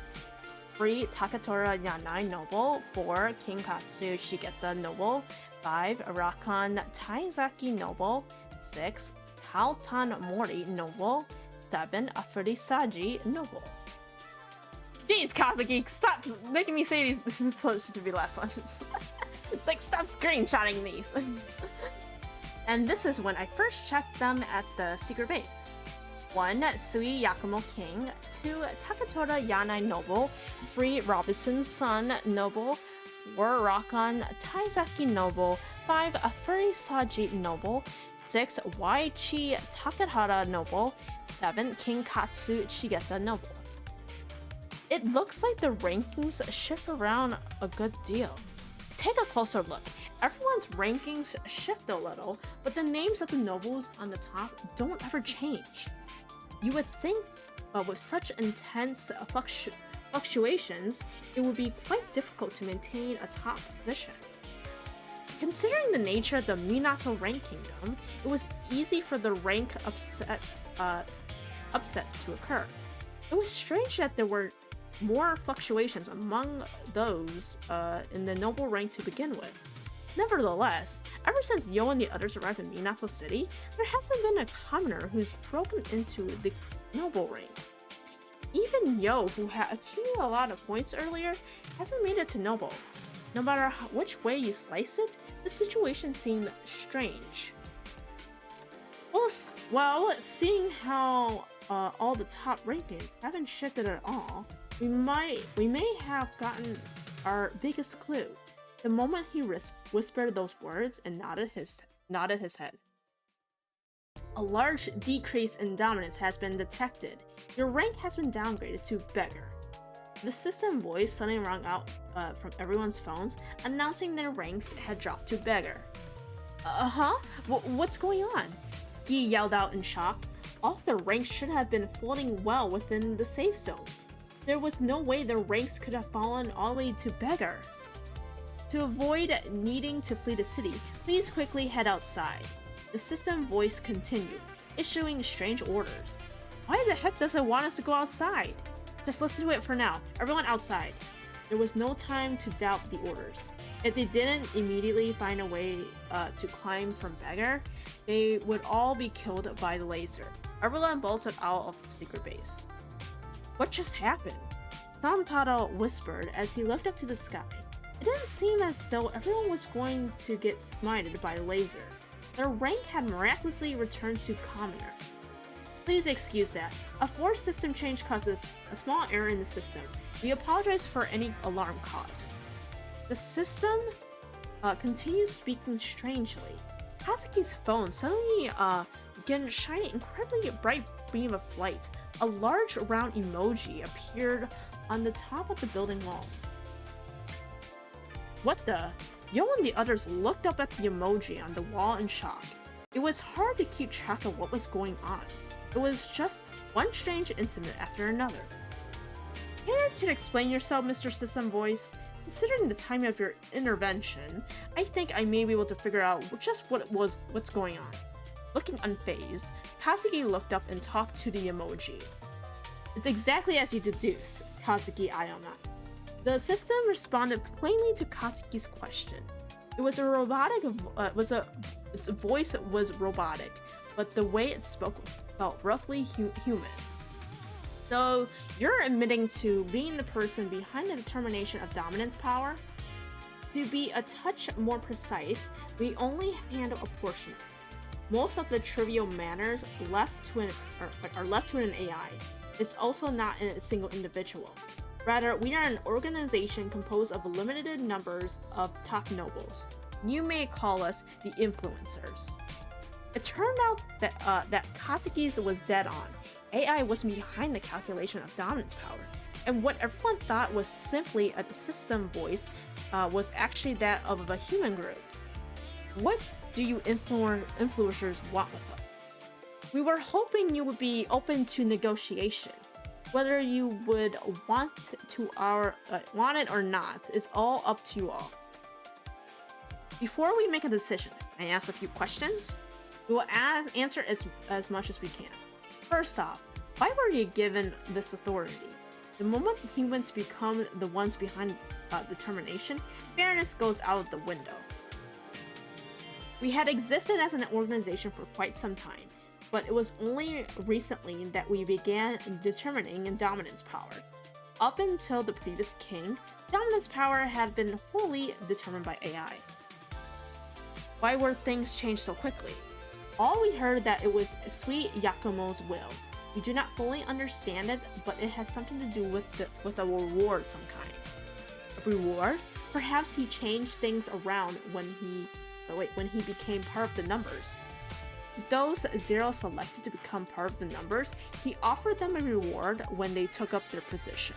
3. Takatora Yanai Noble. 4. Kinkatsu Shigeta Noble. 5. Rakan Taizaki Noble. 6. Taotan Mori Noble. 7. Afurisaji Noble. Jeez, Kazuki, stop making me say these. This should be the last sentence. It's like, stop screenshotting these. And this is when I first checked them at the secret base. 1. Sui Yakumo King. 2. Takatora Yanai Noble. 3. Robinson's Son Noble. 4. Rakan Taizaki Noble. 5. Afurisaji Noble. 6. Waichi Takahara Noble. 7. Kinkatsu Shigeta Noble. It looks like the rankings shift around a good deal. Take a closer look. Everyone's rankings shift a little, but the names of the nobles on the top don't ever change. You would think with such intense fluctuations, it would be quite difficult to maintain a top position. Considering the nature of the Minato rank kingdom, it was easy for the rank upsets to occur. It was strange that there were more fluctuations among those in the noble rank to begin with. Nevertheless, ever since Yo and the others arrived in Minato City, there hasn't been a commoner who's broken into the noble rank. Even Yo, who had accumulated a lot of points earlier, hasn't made it to noble. No matter which way you slice it, the situation seemed strange. Well, seeing how all the top rankings haven't shifted at all, we may have gotten our biggest clue. The moment he whispered those words and nodded his head. A large decrease in dominance has been detected. Your rank has been downgraded to beggar. The system voice suddenly rang out from everyone's phones, announcing their ranks had dropped to beggar. What's going on? Ski yelled out in shock. All their ranks should have been floating well within the safe zone. There was no way their ranks could have fallen all the way to beggar. To avoid needing to flee the city, please quickly head outside. The system voice continued, issuing strange orders. Why the heck does it want us to go outside? Just listen to it for now. Everyone outside. There was no time to doubt the orders. If they didn't immediately find a way to climb from beggar, they would all be killed by the laser. Everyone bolted out of the secret base. What just happened? Samtaro whispered as he looked up to the sky. It didn't seem as though everyone was going to get smited by the laser. Their rank had miraculously returned to commoner. Please excuse that. A forced system change causes a small error in the system. We apologize for any alarm caused. The system continues speaking strangely. Kazuki's phone suddenly began shining an incredibly bright beam of light. A large round emoji appeared on the top of the building wall. What the? Yo and the others looked up at the emoji on the wall in shock. It was hard to keep track of what was going on. It was just one strange incident after another. Care to explain yourself, Mr. System Voice? Considering the time of your intervention, I think I may be able to figure out just what's going on. Looking unfazed, Kazuki looked up and talked to the emoji. It's exactly as you deduce, Kazuki Ayama. The system responded plainly to Kazuki's question. It was a robotic. Its voice was robotic, but the way it spoke felt roughly human. So you're admitting to being the person behind the determination of dominance power? To be a touch more precise, we only handle a portion. Most of the trivial matters are left to an AI. It's also not a single individual. Rather, we are an organization composed of limited numbers of top nobles. You may call us the influencers. It turned out that Kazuki's was dead on. AI wasn't behind the calculation of dominance power, and what everyone thought was simply a system voice was actually that of a human group. What do you influencers want with us? We were hoping you would be open to negotiations. Whether you would want it or not is all up to you all. Before we make a decision, I ask a few questions. We will answer as much as we can. First off, why were you given this authority? The moment humans become the ones behind determination, fairness goes out the window. We had existed as an organization for quite some time, but it was only recently that we began determining dominance power. Up until the previous king, dominance power had been wholly determined by AI. Why were things changed so quickly? All we heard that it was Sweet Yakumo's will. We do not fully understand it, but it has something to do with a reward of some kind. A reward? Perhaps he changed things around when he became part of the numbers. Those Zero selected to become part of the numbers, he offered them a reward when they took up their position.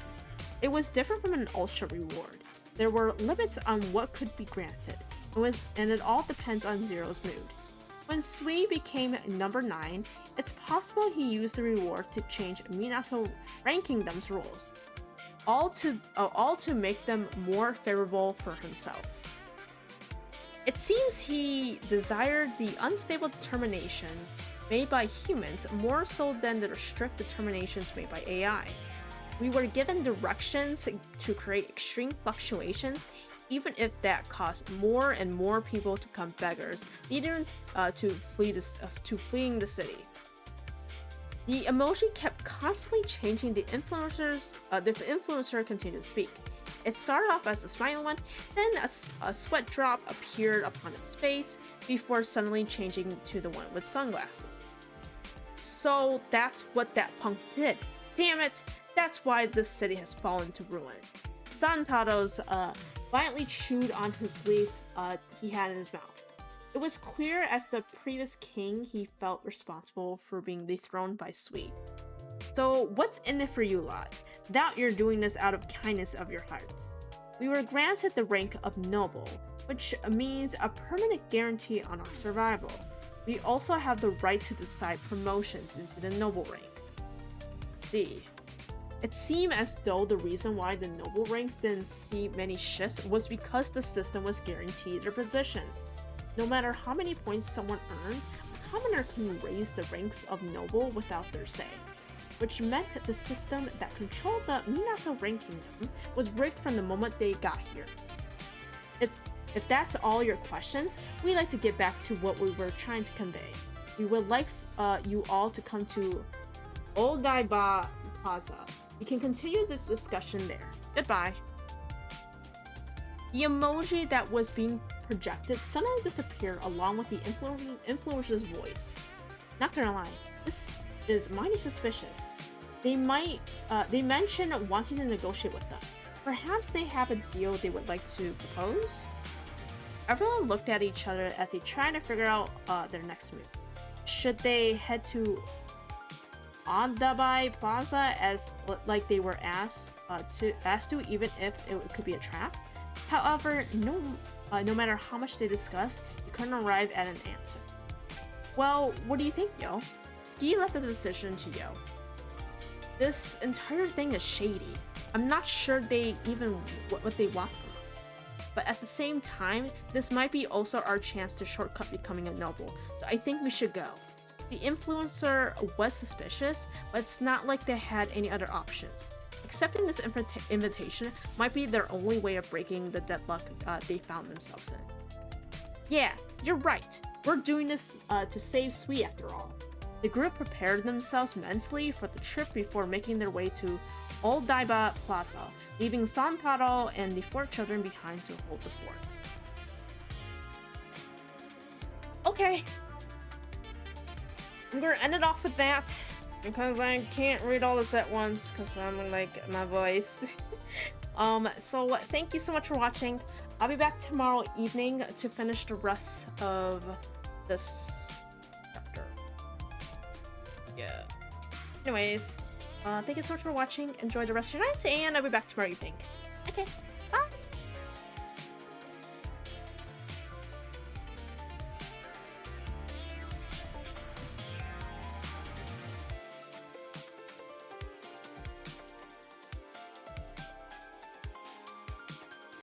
It was different from an ultra reward. There were limits on what could be granted, and it all depends on Zero's mood. When Sui became number 9, it's possible he used the reward to change Minato Rankingdom's rules, all to make them more favorable for himself. It seems he desired the unstable determination made by humans more so than the strict determinations made by AI. We were given directions to create extreme fluctuations, even if that caused more and more people to become beggars, leading to fleeing the city. The emoji kept constantly changing. The influencer continued to speak. It started off as a smiling one, then a sweat drop appeared upon its face, before suddenly changing to the one with sunglasses. So that's what that punk did. Damn it! That's why this city has fallen to ruin. Santaro's violently chewed on his leaf he had in his mouth. It was clear as the previous king he felt responsible for being dethroned by Sweet. So what's in it for you lot? Doubt you're doing this out of kindness of your hearts. We were granted the rank of noble, which means a permanent guarantee on our survival. We also have the right to decide promotions into the noble rank. See. It seemed as though the reason why the noble ranks didn't see many shifts was because the system was guaranteed their positions. No matter how many points someone earned, a commoner can raise the ranks of noble without their say, which meant the system that controlled the Minato ranking them was rigged from the moment they got here. If that's all your questions, we'd like to get back to what we were trying to convey. We would like you all to come to Odaiba Plaza. We can continue this discussion there. Goodbye. The emoji that was being projected suddenly disappeared along with the influencer's voice. Not gonna lie, this is mighty suspicious. They mentioned wanting to negotiate with us. Perhaps they have a deal they would like to propose? Everyone looked at each other as they tried to figure out their next move. Should they head to Ondabai Plaza as like they were asked to, even if it could be a trap? However, no matter how much they discussed, they couldn't arrive at an answer. Well, what do you think, Yo? Ski left the decision to Yo. This entire thing is shady. I'm not sure they even what they want from us. But at the same time, this might be also our chance to shortcut becoming a noble, so I think we should go. The influencer was suspicious, but it's not like they had any other options. Accepting this invitation might be their only way of breaking the deadlock they found themselves in. Yeah, you're right. We're doing this to save Sui after all. The group prepared themselves mentally for the trip before making their way to Odaiba Plaza, leaving Santaro and the 4 children behind to hold the fort. Okay. I'm gonna end it off with that because I can't read all this at once because I'm like my voice. So thank you so much for watching. I'll be back tomorrow evening to finish the rest of this chapter. Yeah. Anyways, thank you so much for watching. Enjoy the rest of your night, and I'll be back tomorrow evening. Okay.